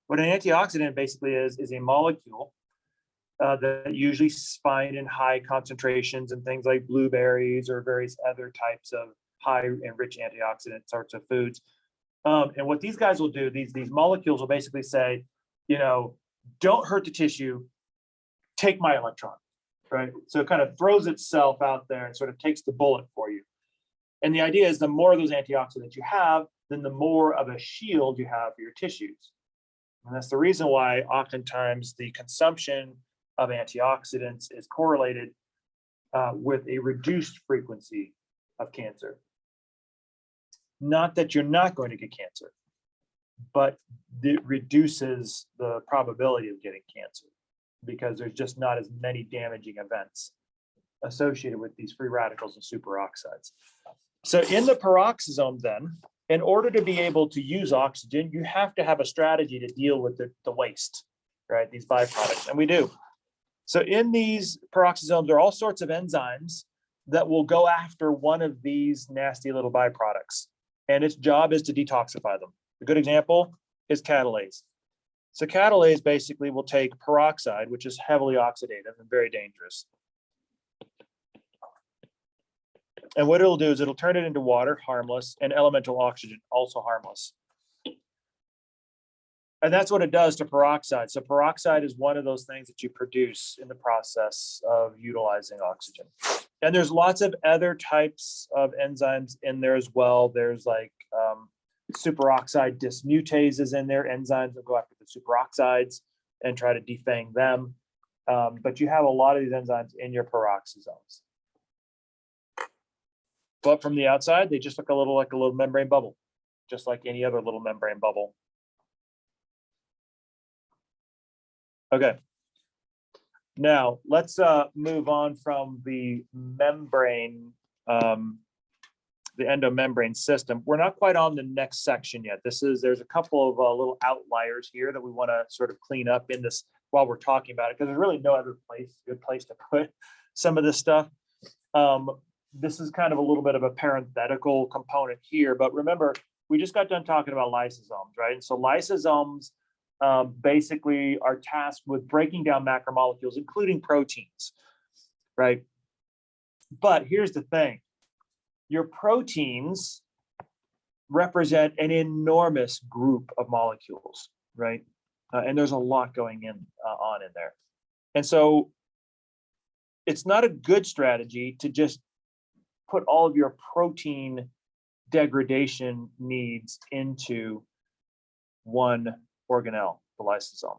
What an antioxidant basically is a molecule that usually find in high concentrations in things like blueberries or various other types of high and rich antioxidant sorts of foods. And what these guys will do, these molecules will basically say, don't hurt the tissue, take my electron, right? So it kind of throws itself out there and sort of takes the bullet for you. And the idea is the more of those antioxidants you have, then the more of a shield you have for your tissues. And that's the reason why oftentimes the consumption of antioxidants is correlated with a reduced frequency of cancer. Not that you're not going to get cancer, but it reduces the probability of getting cancer because there's just not as many damaging events associated with these free radicals and superoxides. So in the peroxisome then, in order to be able to use oxygen, you have to have a strategy to deal with the waste, right? These byproducts, and we do. So in these peroxisomes, there are all sorts of enzymes that will go after one of these nasty little byproducts, and its job is to detoxify them. A good example is catalase. So catalase basically will take peroxide, which is heavily oxidative and very dangerous. And what it'll do is it'll turn it into water, harmless, and elemental oxygen, also harmless. And that's what it does to peroxide. So peroxide is one of those things that you produce in the process of utilizing oxygen. And there's lots of other types of enzymes in there as well. There's like superoxide dismutases in there, enzymes that go after the superoxides and try to defang them. But you have a lot of these enzymes in your peroxisomes. But from the outside, they just look like a little membrane bubble, just like any other little membrane bubble. Okay. Now let's move on from the membrane, the endomembrane system. We're not quite on the next section yet. There's a couple of little outliers here that we want to sort of clean up in this while we're talking about it, because there's really no other good place to put some of this stuff. This is kind of a little bit of a parenthetical component here, but remember, we just got done talking about lysosomes, right? And so lysosomes basically are tasked with breaking down macromolecules, including proteins, right? But here's the thing. Your proteins represent an enormous group of molecules, right? And there's a lot going on in there. And so it's not a good strategy to just put all of your protein degradation needs into one organelle, the lysosome,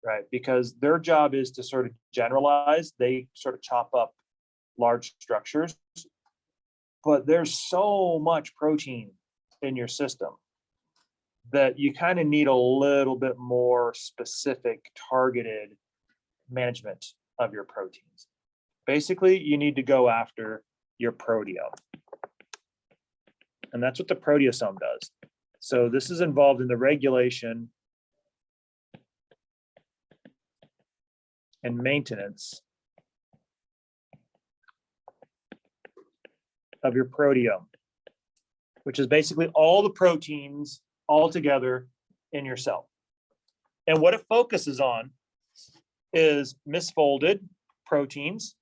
right? Because their job is to sort of generalize. They sort of chop up large structures, but there's so much protein in your system that you kind of need a little bit more specific, targeted management of your proteins. Basically, you need to go after your proteome. And that's what the proteasome does. So this is involved in the regulation and maintenance of your proteome, which is basically all the proteins all together in your cell. And what it focuses on is misfolded proteins,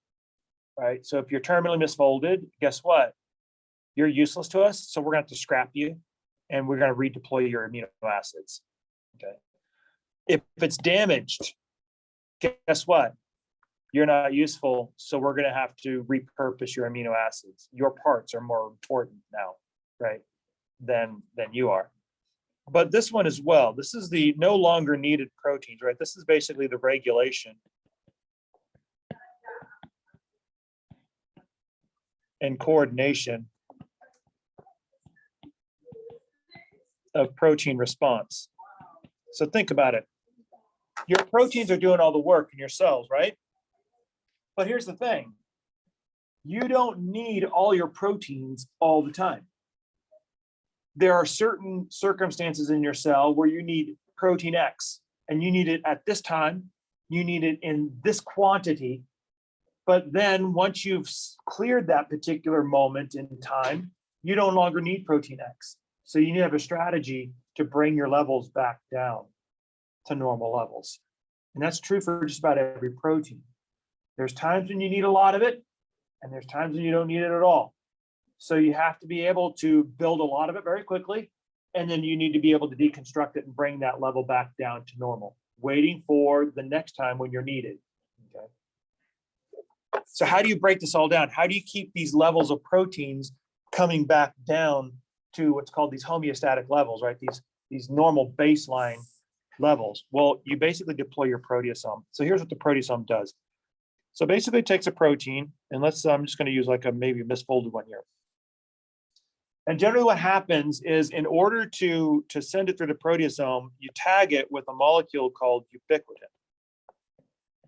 right? So if you're terminally misfolded, guess what? You're useless to us, so we're going to have to scrap you, and we're going to redeploy your amino acids. Okay. If it's damaged, guess what? You're not useful, so we're going to have to repurpose your amino acids. Your parts are more important now, right, than you are. But this one as well, this is the no longer needed proteins, right? This is basically the regulation and coordination of protein response. So think about it. Your proteins are doing all the work in your cells, right? But here's the thing. You don't need all your proteins all the time. There are certain circumstances in your cell where you need protein X, and you need it at this time, you need it in this quantity. But then once you've cleared that particular moment in time, you no longer need protein X. So you need to have a strategy to bring your levels back down to normal levels. And that's true for just about every protein. There's times when you need a lot of it, and there's times when you don't need it at all. So you have to be able to build a lot of it very quickly, and then you need to be able to deconstruct it and bring that level back down to normal, waiting for the next time when you're needed. Okay. So how do you break this all down? How do you keep these levels of proteins coming back down to what's called these homeostatic levels, right? These normal baseline levels. Well, you basically deploy your proteasome. So here's what the proteasome does. So basically it takes a protein, and I'm just going to use like a maybe misfolded one here. And generally what happens is, in order to send it through the proteasome, you tag it with a molecule called ubiquitin.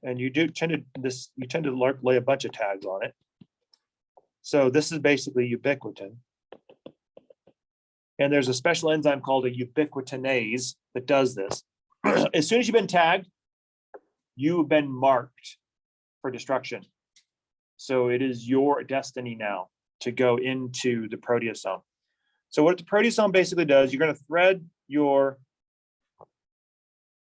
And you tend to lay a bunch of tags on it. So this is basically ubiquitin. And there's a special enzyme called a ubiquitinase that does this. As soon as you've been tagged, you've been marked for destruction. So it is your destiny now to go into the proteasome. So what the proteasome basically does, you're going to thread your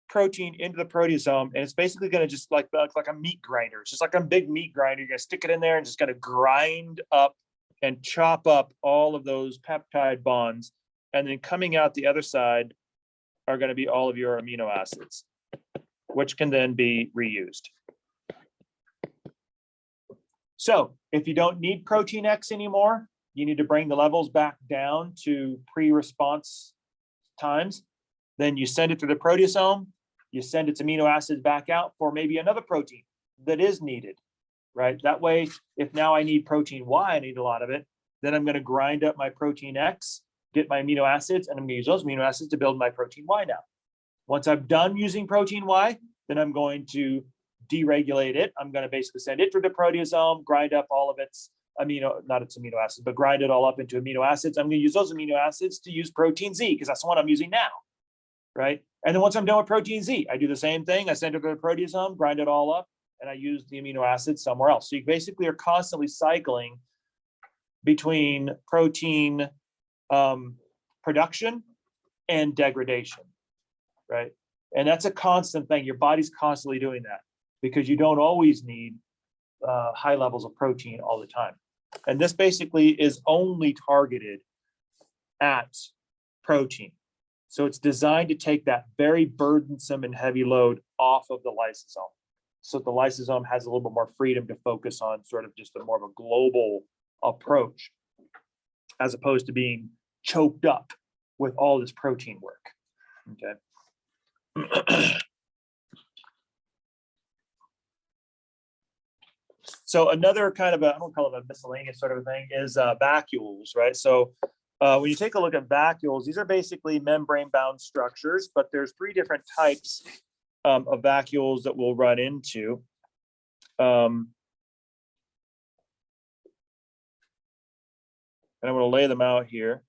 protein into the proteasome, and it's basically going to just like a meat grinder. It's just like a big meat grinder. You're going to stick it in there and just going to grind up and chop up all of those peptide bonds. And then coming out the other side are going to be all of your amino acids, which can then be reused. So if you don't need protein X anymore, you need to bring the levels back down to pre-response times. Then you send it to the proteasome, you send its amino acids back out for maybe another protein that is needed, right? That way, if now I need protein Y, I need a lot of it, then I'm going to grind up my protein X, get my amino acids, and I'm going to use those amino acids to build my protein Y now. Once I'm done using protein Y, then I'm going to deregulate it. I'm going to basically send it through the proteasome, grind up all of its not its amino acids, but grind it all up into amino acids. I'm going to use those amino acids to use protein Z, because that's the one I'm using now, right? And then once I'm done with protein Z, I do the same thing. I send it to the proteasome, grind it all up, and I use the amino acids somewhere else. So you basically are constantly cycling between protein production and degradation, right? And that's a constant thing. Your body's constantly doing that, because you don't always need high levels of protein all the time. And this basically is only targeted at protein. So it's designed to take that very burdensome and heavy load off of the lysosome. So the lysosome has a little bit more freedom to focus on sort of just a more of a global approach, as opposed to being choked up with all this protein work. Okay. So another kind of I don't call it a miscellaneous sort of a thing, is vacuoles, right? So when you take a look at vacuoles, these are basically membrane-bound structures, but there's 3 different types of vacuoles that we'll run into. And I'm going to lay them out here.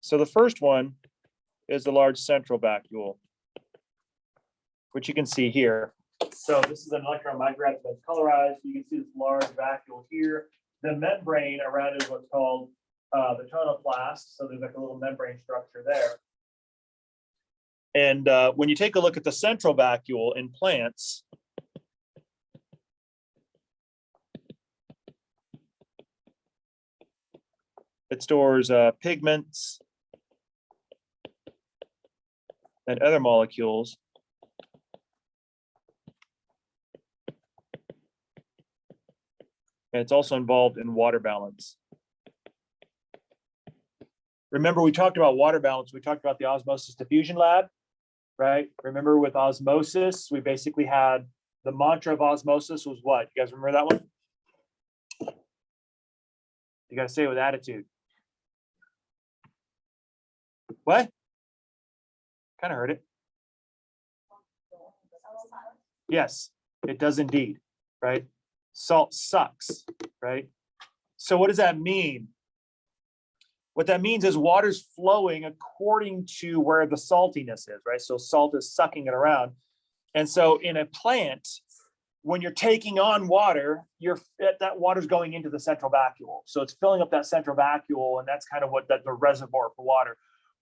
So the first one is the large central vacuole, which you can see here. So this is an electron micrograph that's colorized. You can see this large vacuole here. The membrane around it is what's called the tonoplast. So there's like a little membrane structure there. And when you take a look at the central vacuole in plants, it stores pigments and other molecules. And it's also involved in water balance. Remember, we talked about water balance. We talked about the osmosis diffusion lab, right? Remember with osmosis, we basically had the mantra of osmosis was what? You guys remember that one? You got to say it with attitude. What? Kind of heard it. Yes, it does indeed, right? Salt sucks, right? So what does that mean? What that means is water's flowing according to where the saltiness is, right? So salt is sucking it around. And so in a plant, when you're taking on water, that water's going into the central vacuole. So it's filling up that central vacuole, and that's kind of what the reservoir for water.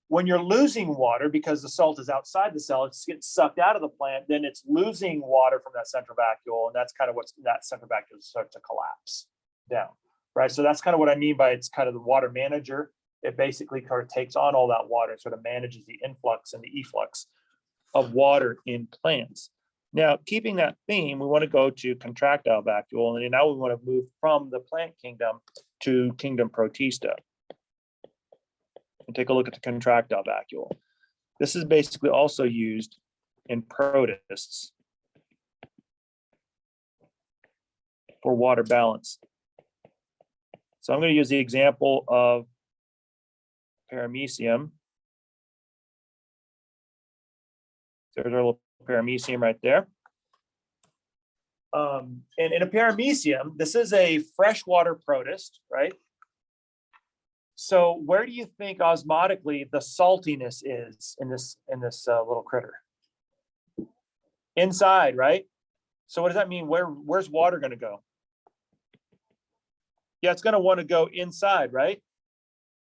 When you're losing water because the salt is outside the cell, it's getting sucked out of the plant, then it's losing water from that central vacuole, and that's kind of what's that central vacuole starts to collapse down, right? So that's kind of what I mean by it's kind of the water manager. It basically kind of takes on all that water and sort of manages the influx and the efflux of water in plants. Now, keeping that theme, we want to go to contractile vacuole, and now we want to move from the plant kingdom to kingdom Protista. And take a look at the contractile vacuole. This is basically also used in protists for water balance. So I'm going to use the example of paramecium. There's our little paramecium right there. And in a paramecium, this is a freshwater protist, right? So where do you think osmotically the saltiness is in this little critter? Inside, right? So what does that mean? Where's water going to go? Yeah, it's going to want to go inside, right?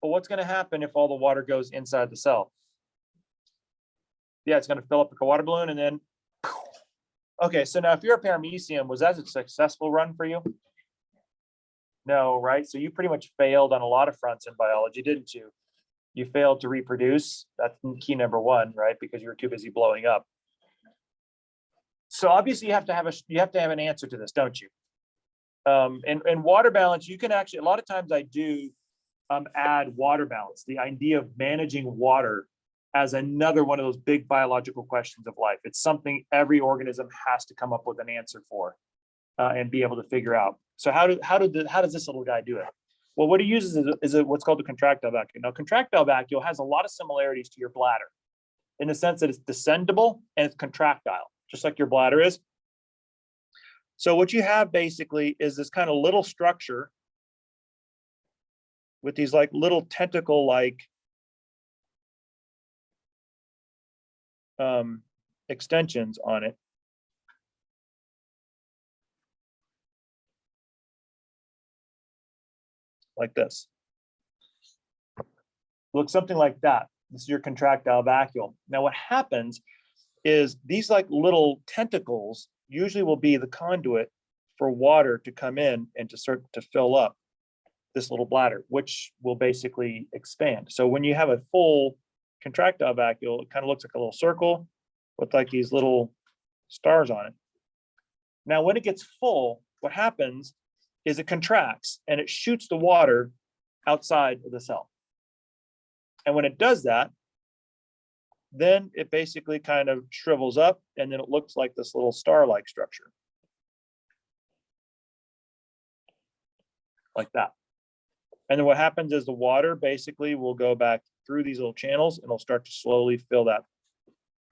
But what's going to happen if all the water goes inside the cell? Yeah, it's going to fill up like a water balloon, and then okay. So now if you're a paramecium, was that a successful run for you? No, right? So you pretty much failed on a lot of fronts in biology, didn't you? You failed to reproduce. That's key number 1, right? Because you were too busy blowing up. So obviously you have to have an answer to this, don't you? And water balance, you can actually, a lot of times I do add water balance, the idea of managing water as another one of those big biological questions of life. It's something every organism has to come up with an answer for and be able to figure out. So how does this little guy do it? Well, what he uses is what's called the contractile vacuole. Now, contractile vacuole has a lot of similarities to your bladder in the sense that it's descendable and it's contractile, just like your bladder is. So what you have basically is this kind of little structure with these like little tentacle-like extensions on it. Like this. Looks something like that. This is your contractile vacuole. Now what happens is these like little tentacles usually will be the conduit for water to come in and to start to fill up this little bladder, which will basically expand. So when you have a full contractile vacuole, it kind of looks like a little circle with like these little stars on it. Now, when it gets full, what happens is it contracts and it shoots the water outside of the cell. And when it does that, then it basically kind of shrivels up and then it looks like this little star-like structure. Like that. And then what happens is the water basically will go back through these little channels and it'll start to slowly fill that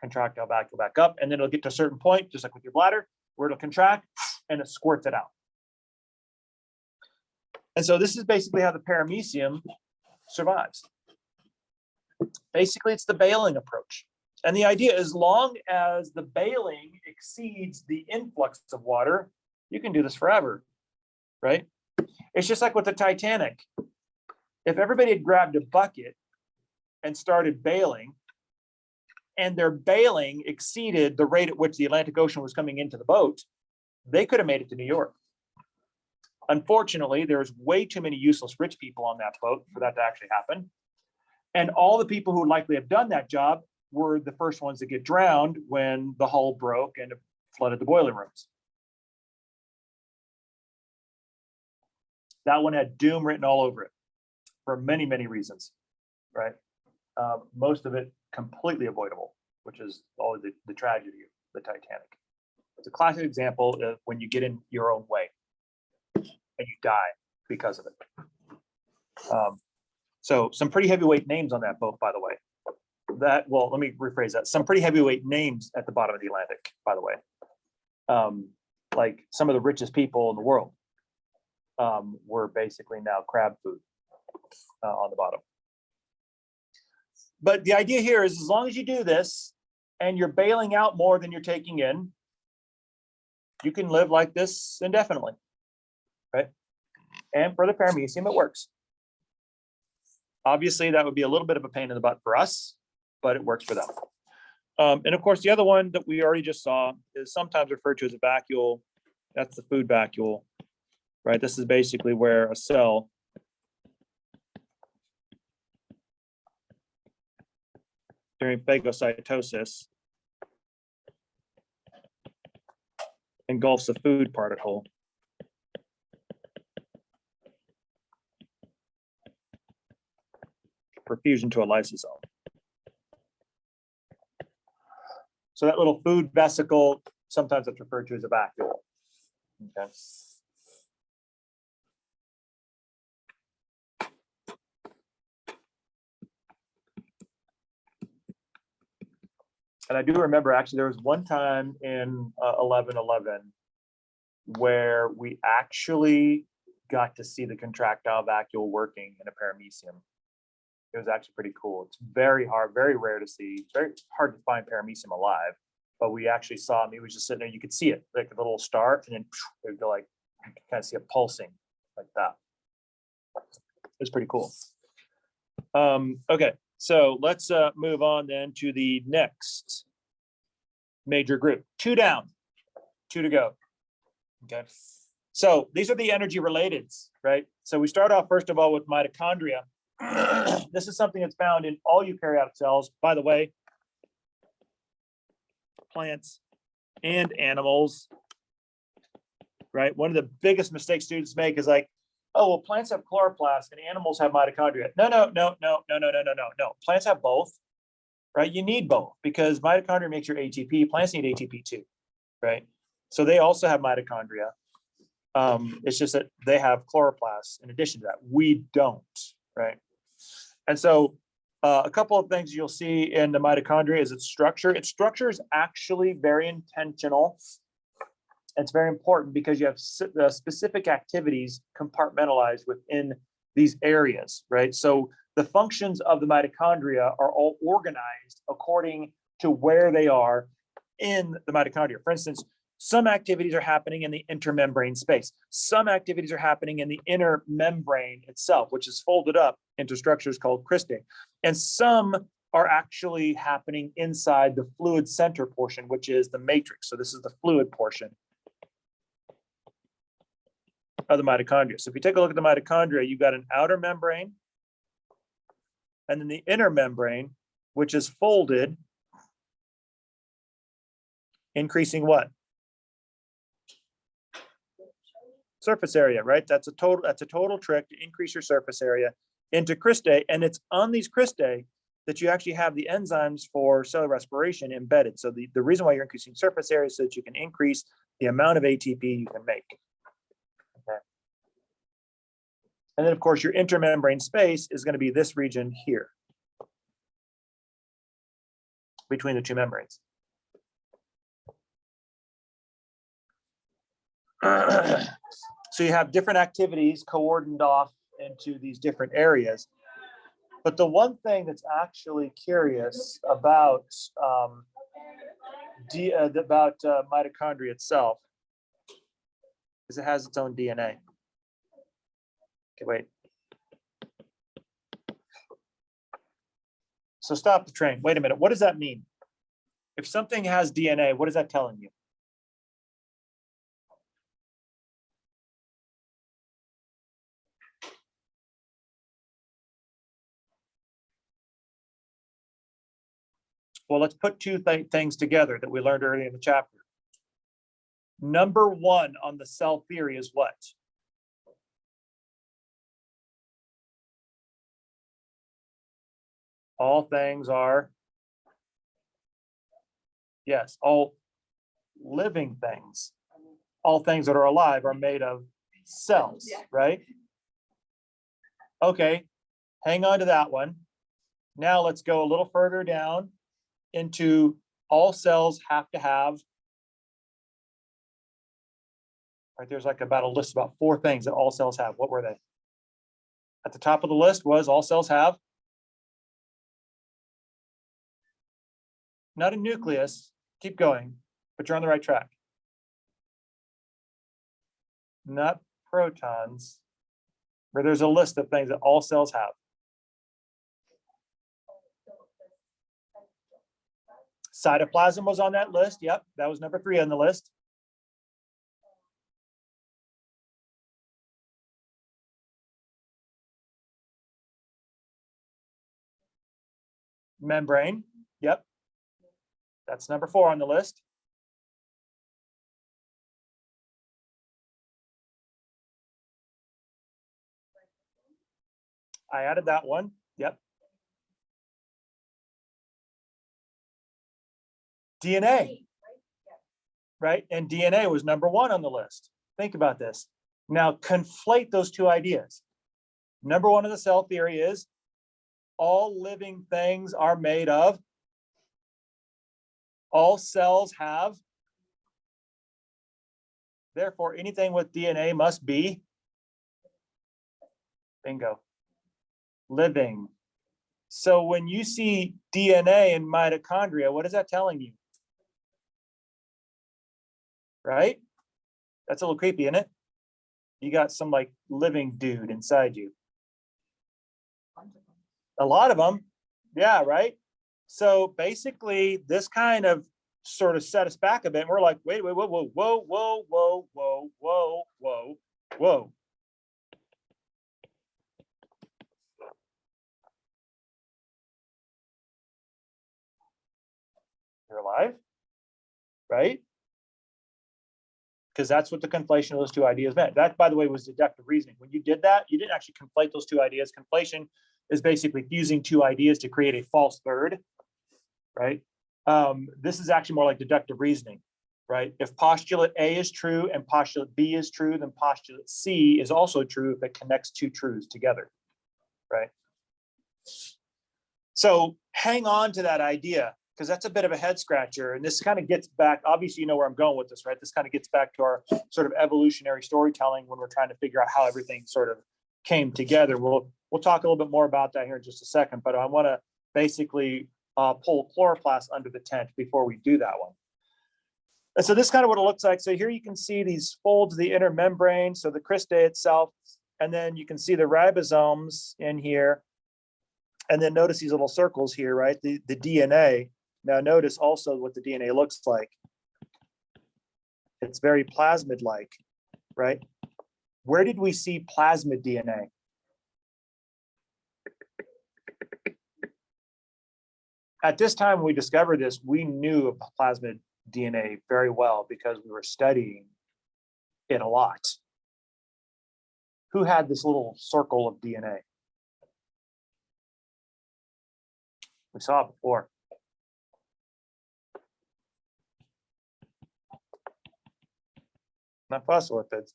contractile vacuole back up. And then it'll get to a certain point, just like with your bladder, where it'll contract and it squirts it out. And so this is basically how the paramecium survives. Basically, it's the bailing approach. And the idea, as long as the bailing exceeds the influx of water, you can do this forever, right? It's just like with the Titanic. If everybody had grabbed a bucket and started bailing, and their bailing exceeded the rate at which the Atlantic Ocean was coming into the boat, they could have made it to New York. Unfortunately, there's way too many useless rich people on that boat for that to actually happen. And all the people who would likely have done that job were the first ones to get drowned when the hull broke and it flooded the boiler rooms. That one had doom written all over it for many, many reasons, right? Most of it completely avoidable, which is always the tragedy of the Titanic. It's a classic example of when you get in your own way and you die because of it. So some pretty heavyweight names on that boat, by the way. Well, let me rephrase that. Some pretty heavyweight names at the bottom of the Atlantic, by the way. Like some of the richest people in the world were basically now crab food on the bottom. But the idea here is as long as you do this and you're bailing out more than you're taking in, you can live like this indefinitely, right? And for the paramecium, it works. Obviously, that would be a little bit of a pain in the butt for us, but it works for them. And of course, the other one that we already just saw is sometimes referred to as a vacuole. That's the food vacuole, right? This is basically where a cell during phagocytosis engulfs a food particle for fusion to a lysosome. So that little food vesicle, sometimes it's referred to as a vacuole. Okay. And I do remember actually there was one time in 1111 where we actually got to see the contractile vacuole working in a paramecium. It was actually pretty cool. It's very hard, very rare to see. It's very hard to find paramecium alive, but we actually saw him. He was just sitting there. You could see it like a little star, and then it would go like, you can kind of see it pulsing like that. It was pretty cool. Okay, so let's move on then to the next major group. 2 down, 2 to go. Okay, so these are the energy relateds, right? So we start off first of all with mitochondria. This is something that's found in all eukaryotic cells, by the way, plants and animals, right? One of the biggest mistakes students make is like, oh, well, plants have chloroplasts and animals have mitochondria. No. Plants have both, right? You need both because mitochondria makes your ATP. Plants need ATP too, right? So they also have mitochondria. It's just that they have chloroplasts in addition to that. We don't, right? And so a couple of things you'll see in the mitochondria is its structure. Its structure is actually very intentional. It's very important because you have specific activities compartmentalized within these areas, right? So the functions of the mitochondria are all organized according to where they are in the mitochondria. For instance, some activities are happening in the intermembrane space. Some activities are happening in the inner membrane itself, which is folded up into structures called cristae. And some are actually happening inside the fluid center portion, which is the matrix. So this is the fluid portion of the mitochondria. So if you take a look at the mitochondria, you've got an outer membrane and then the inner membrane, which is folded, increasing what? Surface area, right? That's a total trick to increase your surface area into cristae, and it's on these cristae that you actually have the enzymes for cellular respiration embedded. So the reason why you're increasing surface area is so that you can increase the amount of ATP you can make. Okay. And then of course your intermembrane space is going to be this region here between the two membranes. So you have different activities coordinated off into these different areas. But the one thing that's actually curious about mitochondria itself is it has its own DNA. Okay, wait. So stop the train. Wait a minute. What does that mean? If something has DNA, what is that telling you? Well, let's put two things together that we learned earlier in the chapter. Number one on the cell theory is what? All things are, yes, all living things. All things that are alive are made of cells, right? Okay, hang on to that one. Now let's go a little further down into all cells have to have, right, there's like about a list about 4 things that all cells have. What were they? At the top of the list was all cells have not a nucleus, keep going, but you're on the right track. Not protons, where there's a list of things that all cells have. Cytoplasm was on that list. Yep, that was number 3 on the list. Membrane. Yep, that's number 4 on the list. I added that one. Yep. DNA, right? And DNA was number 1 on the list. Think about this. Now conflate those two ideas. Number 1 of the cell theory is all living things are made of, all cells have, therefore anything with DNA must be, bingo, living. So when you see DNA in mitochondria, what is that telling you? Right? That's a little creepy, isn't it? You got some like living dude inside you. A lot of them. Yeah, right? So basically this kind of sort of set us back a bit. And we're like, wait, whoa, whoa, whoa, whoa, whoa, whoa, whoa, whoa, whoa. You're alive, right? Because that's what the conflation of those two ideas meant. That, by the way, was deductive reasoning. When you did that, you didn't actually conflate those two ideas. Conflation is basically fusing two ideas to create a false third, right? This is actually more like deductive reasoning, right? If postulate A is true and postulate B is true, then postulate C is also true if it connects two truths together, right? So hang on to that idea, because that's a bit of a head scratcher. And this kind of gets back, obviously, you know where I'm going with this, right? This kind of gets back to our sort of evolutionary storytelling when we're trying to figure out how everything sort of came together. We'll talk a little bit more about that here in just a second, but I want to basically pull chloroplasts under the tent before we do that one. And so this is kind of what it looks like. So here you can see these folds of the inner membrane, so the cristae itself, and then you can see the ribosomes in here. And then notice these little circles here, right? The DNA. Now notice also what the DNA looks like. It's very plasmid-like, right? Where did we see plasmid DNA? At this time when we discovered this, we knew of plasmid DNA very well because we were studying it a lot. Who had this little circle of DNA? We saw it before. Not phospholipids.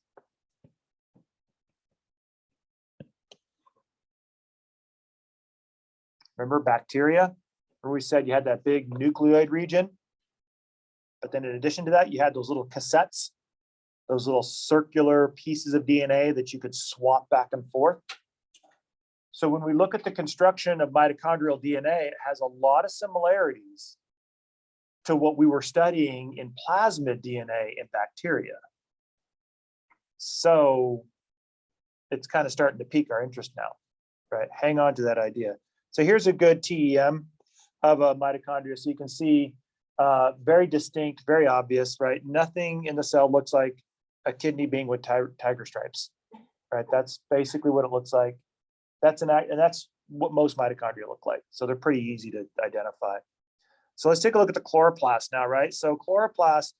Remember bacteria? Where we said you had that big nucleoid region, but then in addition to that, you had those little cassettes, those little circular pieces of DNA that you could swap back and forth. So when we look at the construction of mitochondrial DNA, it has a lot of similarities to what we were studying in plasmid DNA in bacteria. So it's kind of starting to pique our interest now, right? Hang on to that idea. So here's a good TEM of a mitochondria. So you can see very distinct, very obvious, right? Nothing in the cell looks like a kidney being with tiger stripes, right? That's basically what it looks like. And that's what most mitochondria look like. So they're pretty easy to identify. So let's take a look at the chloroplasts now, right? So chloroplasts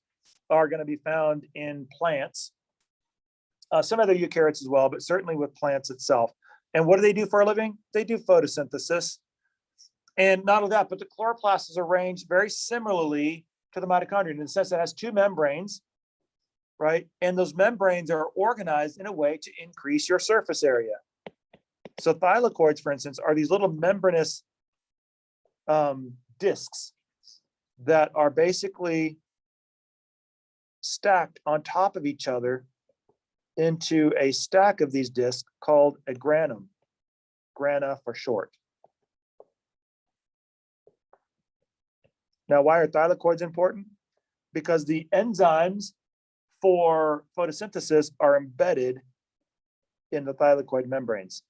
are going to be found in plants, some other eukaryotes as well, but certainly with plants itself. And what do they do for a living? They do photosynthesis. And not only that, but the chloroplast is arranged very similarly to the mitochondria in the sense that it has two membranes, right? And those membranes are organized in a way to increase your surface area. So thylakoids, for instance, are these little membranous discs that are basically stacked on top of each other into a stack of these discs called a granum, grana for short. Now, why are thylakoids important? Because the enzymes for photosynthesis are embedded in the thylakoid membranes.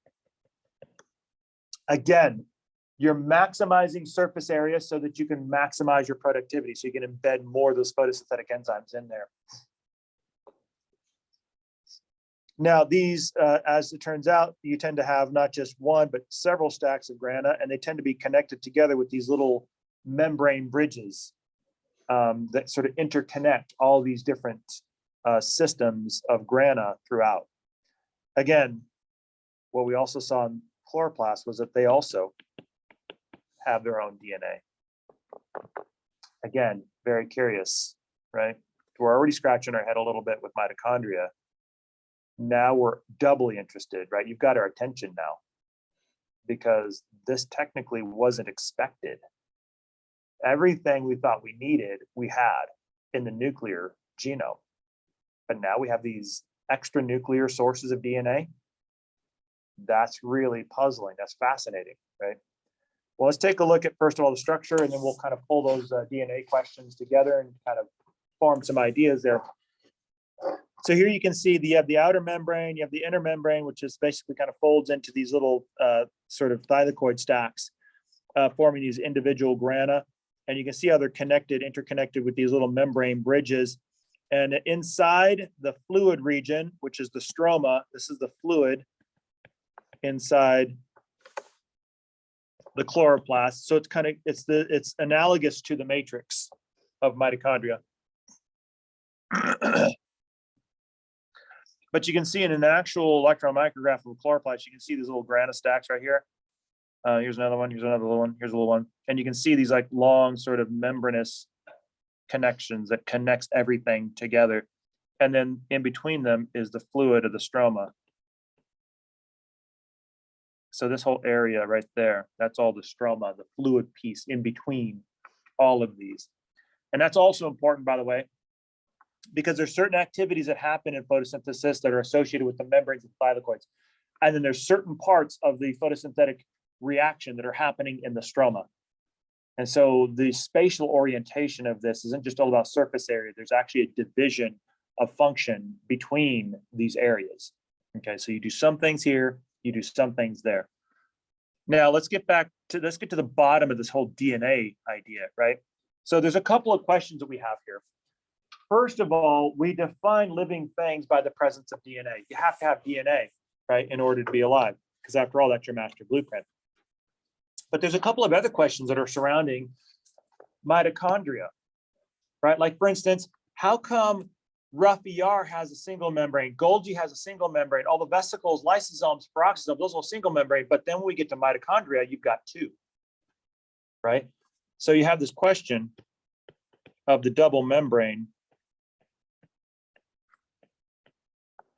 Again, you're maximizing surface area so that you can maximize your productivity. So you can embed more of those photosynthetic enzymes in there. Now, these, as it turns out, you tend to have not just one, but several stacks of grana, and they tend to be connected together with these little membrane bridges that sort of interconnect all these different systems of grana throughout. Again, what we also saw in chloroplasts was that they also have their own DNA. Again, very curious, right? We're already scratching our head a little bit with mitochondria. Now we're doubly interested, right? You've got our attention now because this technically wasn't expected. Everything we thought we needed, we had in the nuclear genome. But now we have these extra nuclear sources of DNA. That's really puzzling. That's fascinating, right? Well, let's take a look at, first of all, the structure, and then we'll kind of pull those DNA questions together and kind of form some ideas there. So here you can see you have the outer membrane, you have the inner membrane, which is basically kind of folds into these little sort of thylakoid stacks, forming these individual grana. And you can see how they're connected, interconnected with these little membrane bridges. And inside the fluid region, which is the stroma, this is the fluid inside the chloroplast. So it's kind of, it's analogous to the matrix of mitochondria. But you can see in an actual electron micrograph of a chloroplast, you can see these little grana stacks right here. Here's another one, here's another little one, here's a little one. And you can see these like long sort of membranous connections that connects everything together. And then in between them is the fluid of the stroma. So this whole area right there, that's all the stroma, the fluid piece in between all of these. And that's also important, by the way, because there's certain activities that happen in photosynthesis that are associated with the membranes of thylakoids. And then there's certain parts of the photosynthetic reaction that are happening in the stroma. And so the spatial orientation of this isn't just all about surface area. There's actually a division of function between these areas. Okay, so you do some things here, you do some things there. Now let's get to the bottom of this whole DNA idea, right? So there's a couple of questions that we have here. First of all, we define living things by the presence of DNA. You have to have DNA, right, in order to be alive, because after all, that's your master blueprint. But there's a couple of other questions that are surrounding mitochondria, right? Like, for instance, how come rough ER has a single membrane, Golgi has a single membrane, all the vesicles, lysosomes, peroxisomes, those are all single membrane, but then when we get to mitochondria, you've got two, right? So you have this question of the double membrane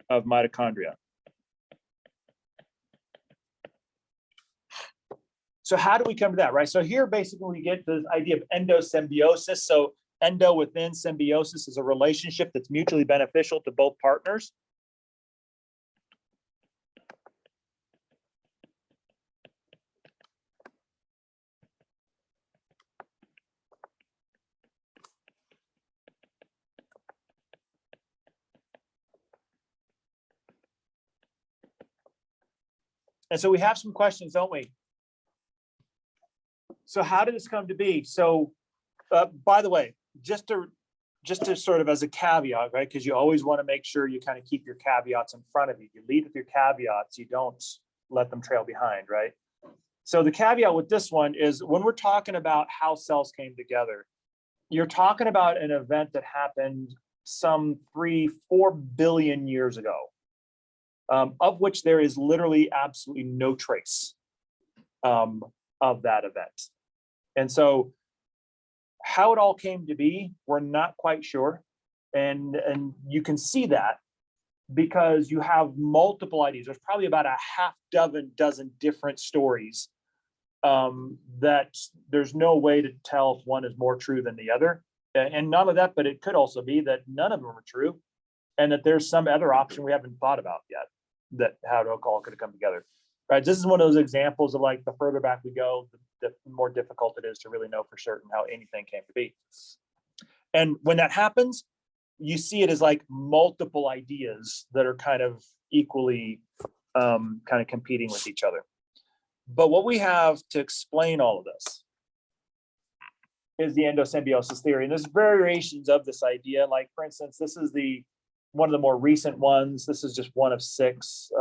of mitochondria. So how do we come to that, right? So here basically we get this idea of endosymbiosis. So endo within, symbiosis is a relationship that's mutually beneficial to both partners. And so we have some questions, don't we? So how did this come to be? So by the way, just to sort of as a caveat, right? Because you always want to make sure you kind of keep your caveats in front of you. You lead with your caveats, you don't let them trail behind, right? So the caveat with this one is when we're talking about how cells came together, you're talking about an event that happened some 3-4 billion years ago, of which there is literally absolutely no trace of that event. And so how it all came to be, we're not quite sure. And you can see that because you have multiple ideas. There's probably about a half dozen different stories that there's no way to tell if one is more true than the other. And none of that, but it could also be that none of them are true and that there's some other option we haven't thought about yet that how it all could have come together. Right. This is one of those examples of like the further back we go, the more difficult it is to really know for certain how anything came to be. And when that happens, you see it as like multiple ideas that are kind of equally kind of competing with each other. But what we have to explain all of this is the endosymbiosis theory. And there's variations of this idea. Like, for instance, this is one of the more recent ones. This is just one of 6.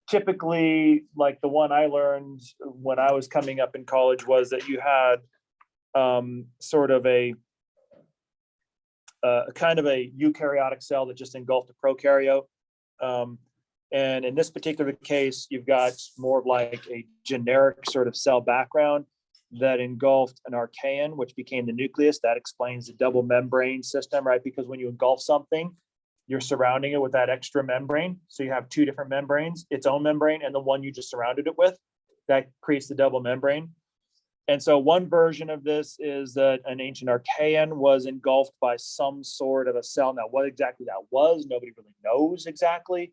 Typically, like the one I learned when I was coming up in college was that you had sort of a kind of a eukaryotic cell that just engulfed a prokaryote. And in this particular case, you've got more of like a generic sort of cell background that engulfed an archaean, which became the nucleus. That explains the double membrane system, right? Because when you engulf something, you're surrounding it with that extra membrane. So you have 2 different membranes, its own membrane and the one you just surrounded it with. That creates the double membrane. And so one version of this is that an ancient archaean was engulfed by some sort of a cell. Now, what exactly that was, nobody really knows exactly.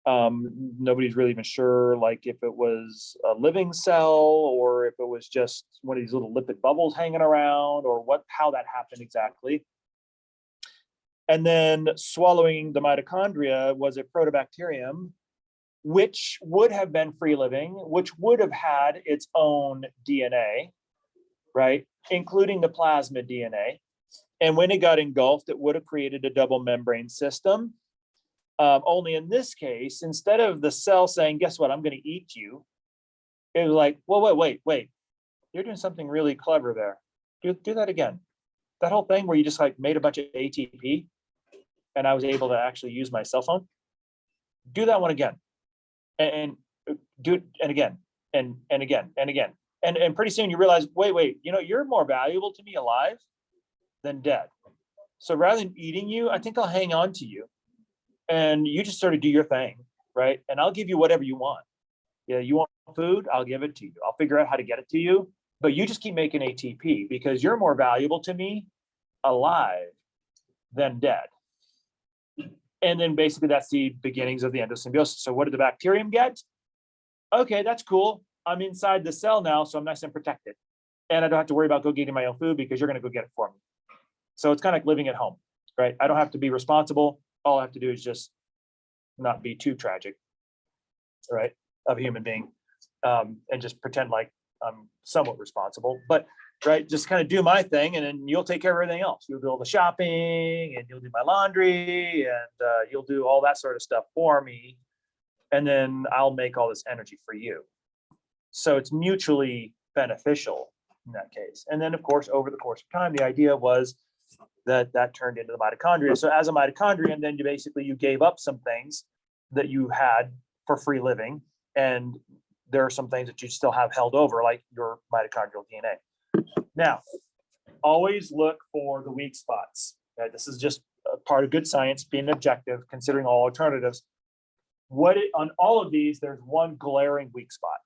Nobody's really even sure, like if it was a living cell or if it was just one of these little lipid bubbles hanging around or how that happened exactly. And then swallowing the mitochondria was a protobacterium, which would have been free living, which would have had its own DNA, right? Including the plasmid DNA. And when it got engulfed, it would have created a double membrane system. Only in this case, instead of the cell saying, guess what, I'm going to eat you, it was like, well, wait, you're doing something really clever there. Do that again. That whole thing where you just like made a bunch of ATP and I was able to actually use my cell phone. Do that one again. And do it and again, and again, and again. And pretty soon you realize, wait, you're more valuable to me alive than dead. So rather than eating you, I think I'll hang on to you. And you just sort of do your thing, right? And I'll give you whatever you want. Yeah, you want food? I'll give it to you. I'll figure out how to get it to you. But you just keep making ATP because you're more valuable to me alive than dead. And then basically that's the beginnings of the endosymbiosis. So what did the bacterium get? Okay, that's cool. I'm inside the cell now, so I'm nice and protected. And I don't have to worry about go getting my own food because you're going to go get it for me. So it's kind of like living at home, right? I don't have to be responsible. All I have to do is just not be too tragic, right, of a human being. and just pretend like I'm somewhat responsible, but right, just kind of do my thing, and then you'll take care of everything else. You'll do all the shopping, and you'll do my laundry, and you'll do all that sort of stuff for me, and then I'll make all this energy for you. So it's mutually beneficial in that case. And then, of course, over the course of time, the idea was that that turned into the mitochondria. So as a mitochondrion, then you gave up some things that you had for free living, and there are some things that you still have held over, like your mitochondrial DNA. Now, always look for the weak spots. Okay? This is just a part of good science, being objective, considering all alternatives. On all of these, there's one glaring weak spot,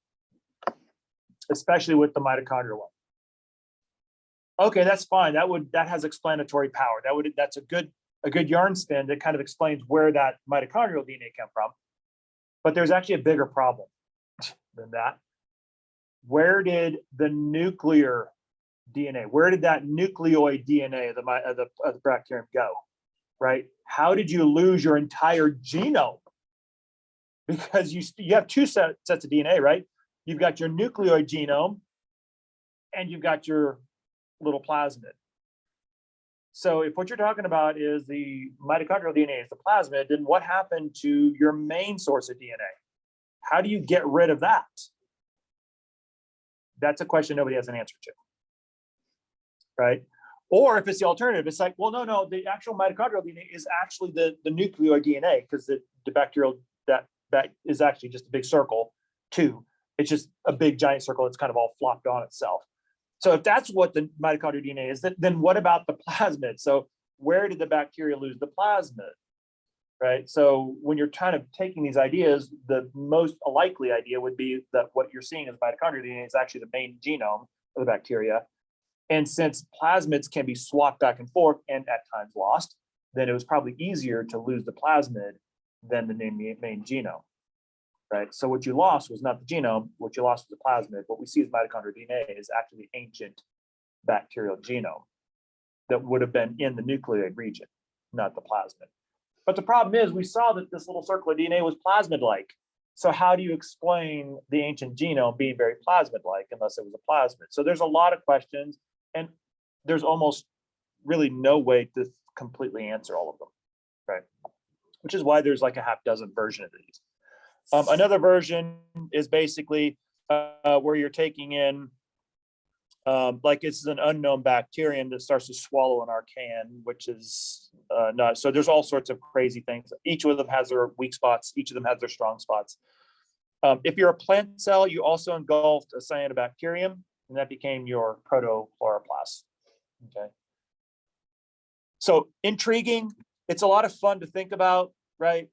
especially with the mitochondrial one. Okay, that's fine. That has explanatory power. That's a good yarn spin that kind of explains where that mitochondrial DNA came from. But there's actually a bigger problem than that. Where did the nuclear DNA, where did that nucleoid DNA of the bacterium go? Right? How did you lose your entire genome? Because you have two sets of DNA, right? You've got your nucleoid genome, and you've got your little plasmid. So if what you're talking about is the mitochondrial DNA is the plasmid, then what happened to your main source of DNA? How do you get rid of that? That's a question nobody has an answer to, right? Or if it's the alternative, it's like, well, no, the actual mitochondrial DNA is actually the nucleoid DNA, because the bacterial, that is actually just a big circle too. It's just a big giant circle. It's kind of all flopped on itself. So if that's what the mitochondrial DNA is, then what about the plasmid? So where did the bacteria lose the plasmid, right? So when you're kind of taking these ideas, the most likely idea would be that what you're seeing as mitochondrial DNA is actually the main genome of the bacteria. And since plasmids can be swapped back and forth and at times lost, then it was probably easier to lose the plasmid than the main genome. Right. So what you lost was not the genome, what you lost was the plasmid. What we see as mitochondrial DNA is actually the ancient bacterial genome that would have been in the nucleoid region, not the plasmid. But the problem is we saw that this little circle of DNA was plasmid-like. So how do you explain the ancient genome being very plasmid-like unless it was a plasmid? So there's a lot of questions, and there's almost really no way to completely answer all of them, right? Which is why there's like a half dozen version of these. Another version is basically where you're taking in, like it's an unknown bacterium that starts to swallow an archaean, which is not. So there's all sorts of crazy things. Each of them has their weak spots. Each of them has their strong spots. If you're a plant cell, you also engulfed a cyanobacterium, and that became your protochloroplast. Okay. So intriguing. It's a lot of fun to think about, right?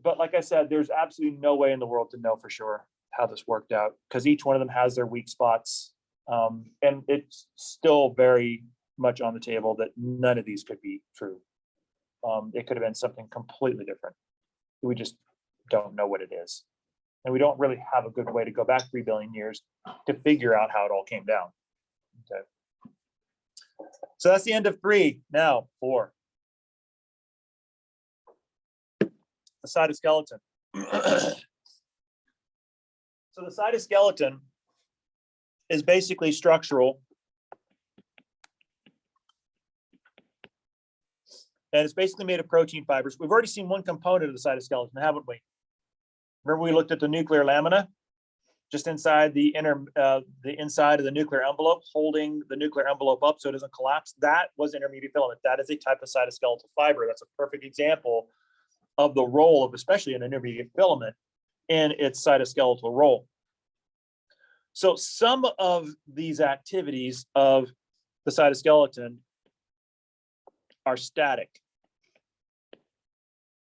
But like I said, there's absolutely no way in the world to know for sure how this worked out, because each one of them has their weak spots. And it's still very much on the table that none of these could be true. It could have been something completely different. We just don't know what it is. And we don't really have a good way to go back 3 billion years to figure out how it all came down. Okay. So that's the end of 3. Now 4. The cytoskeleton. So the cytoskeleton is basically structural, and it's basically made of protein fibers. We've already seen one component of the cytoskeleton, haven't we? Remember we looked at the nuclear lamina, just inside the inside of the nuclear envelope, holding the nuclear envelope up so it doesn't collapse. That was intermediate filament. That is a type of cytoskeletal fiber. That's a perfect example of the role of especially an intermediate filament in its cytoskeletal role. So some of these activities of the cytoskeleton are static,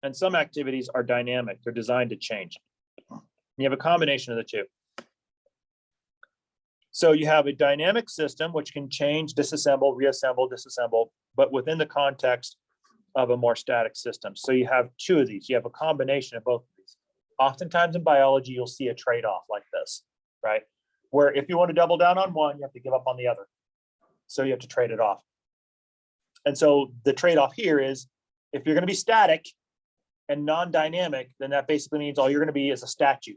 and some activities are dynamic. They're designed to change. You have a combination of the two. So you have a dynamic system which can change, disassemble, reassemble, disassemble, but within the context of a more static system. So you have 2 of these. You have a combination of both of these. Oftentimes in biology, you'll see a trade-off like this, right? Where if you want to double down on one, you have to give up on the other. So you have to trade it off. And so the trade-off here is if you're going to be static and non-dynamic, then that basically means all you're going to be is a statue.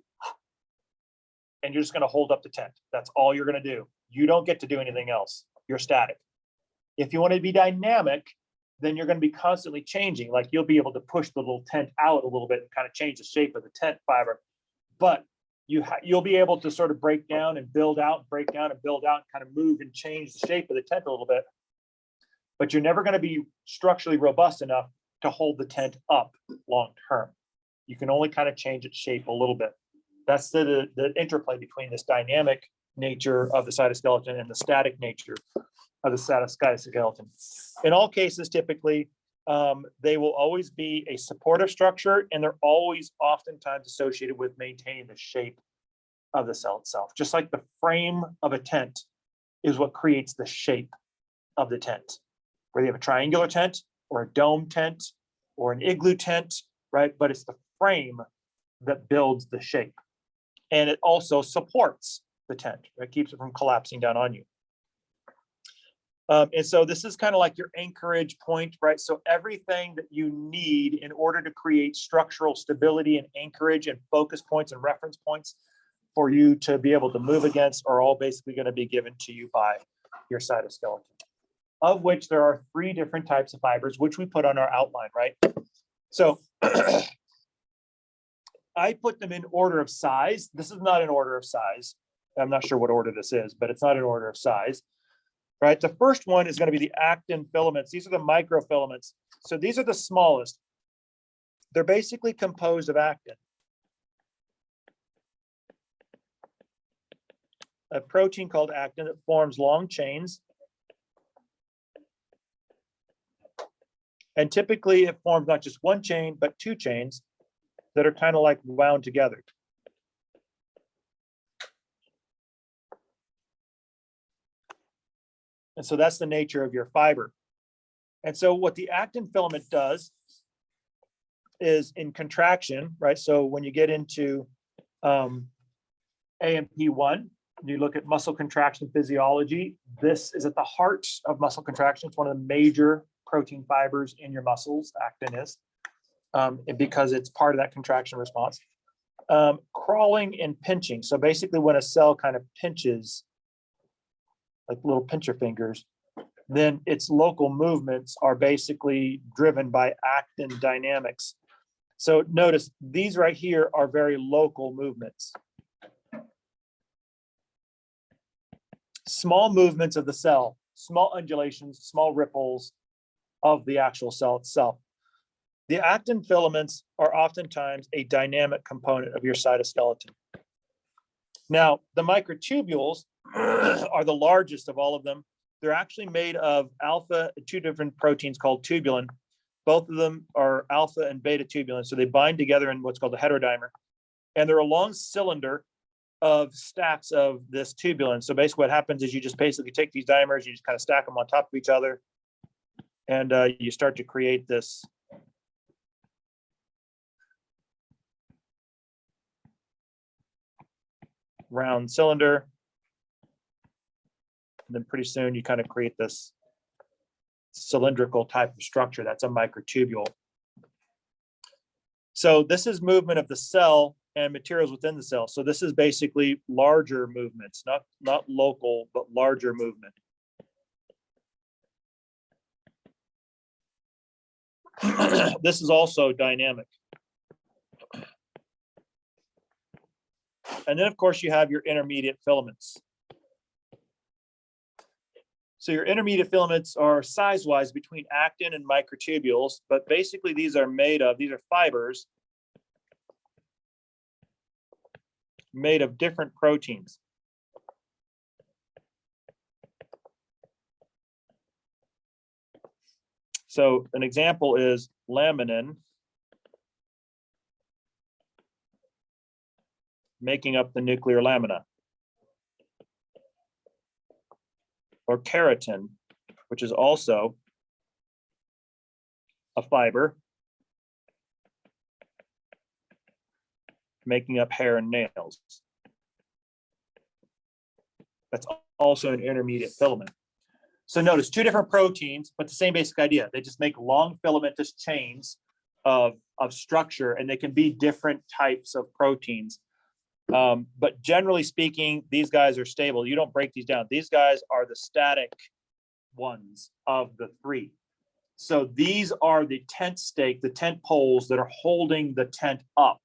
and you're just going to hold up the tent. That's all you're going to do. You don't get to do anything else. You're static. If you want to be dynamic, then you're going to be constantly changing. Like you'll be able to push the little tent out a little bit and kind of change the shape of the tent fiber. But you'll be able to sort of break down and build out, break down and build out, and kind of move and change the shape of the tent a little bit. But you're never going to be structurally robust enough to hold the tent up long term. You can only kind of change its shape a little bit. That's the interplay between this dynamic nature of the cytoskeleton and the static nature of the cytoskeleton. In all cases, typically, they will always be a supportive structure, and they're always oftentimes associated with maintaining the shape of the cell itself. Just like the frame of a tent is what creates the shape of the tent. Whether you have a triangular tent or a dome tent or an igloo tent, right? But it's the frame that builds the shape. And it also supports the tent. It keeps it from collapsing down on you. And so this is kind of like your anchorage point, right? So everything that you need in order to create structural stability and anchorage and focus points and reference points for you to be able to move against are all basically going to be given to you by your cytoskeleton, of which there are 3 different types of fibers, which we put on our outline, right? So I put them in order of size. This is not in order of size. I'm not sure what order this is, but it's not in order of size. Right, the first one is going to be the actin filaments. These are the microfilaments. So these are the smallest. They're basically composed of actin, a protein called actin that forms long chains. And typically it forms not just one chain, but 2 chains that are kind of like wound together. And so that's the nature of your fiber. And so what the actin filament does is in contraction, right? So when you get into AMP1, you look at muscle contraction physiology, this is at the heart of muscle contraction. It's one of the major protein fibers in your muscles, actin is, because it's part of that contraction response. Crawling and pinching. So basically when a cell kind of pinches, like little pincher fingers, then its local movements are basically driven by actin dynamics. So notice these right here are very local movements. Small movements of the cell, small undulations, small ripples of the actual cell itself. The actin filaments are oftentimes a dynamic component of your cytoskeleton. Now, the microtubules are the largest of all of them. They're actually made of alpha, 2 different proteins called tubulin. Both of them are alpha and beta tubulin. So they bind together in what's called a heterodimer. And they're a long cylinder of stacks of this tubulin. So basically what happens is you just basically take these dimers, you just kind of stack them on top of each other. And you start to create this round cylinder. And then pretty soon you kind of create this cylindrical type of structure. That's a microtubule. So this is movement of the cell and materials within the cell. So this is basically larger movements, not local, but larger movement. This is also dynamic. And then of course you have your intermediate filaments. So your intermediate filaments are size-wise between actin and microtubules, but basically these are fibers made of different proteins. So an example is laminin, making up the nuclear lamina. Or keratin, which is also a fiber making up hair and nails. That's also an intermediate filament. So notice 2 different proteins, but the same basic idea. They just make long filamentous chains of structure, and they can be different types of proteins. But generally speaking, these guys are stable. You don't break these down. These guys are the static ones of the three. So these are the tent stake, the tent poles that are holding the tent up,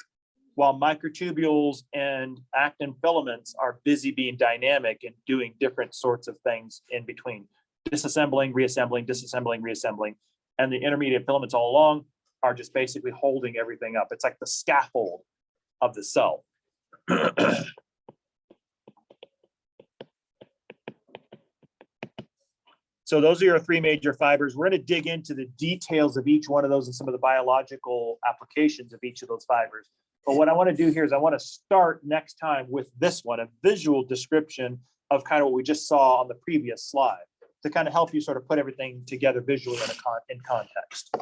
while microtubules and actin filaments are busy being dynamic and doing different sorts of things in between, disassembling, reassembling, disassembling, reassembling. And the intermediate filaments all along are just basically holding everything up. It's like the scaffold of the cell. So those are your three major fibers. We're going to dig into the details of each one of those and some of the biological applications of each of those fibers. But what I want to do here is I want to start next time with this one, a visual description of kind of what we just saw on the previous slide, to kind of help you sort of put everything together visually in context.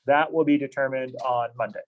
That will be determined on Monday.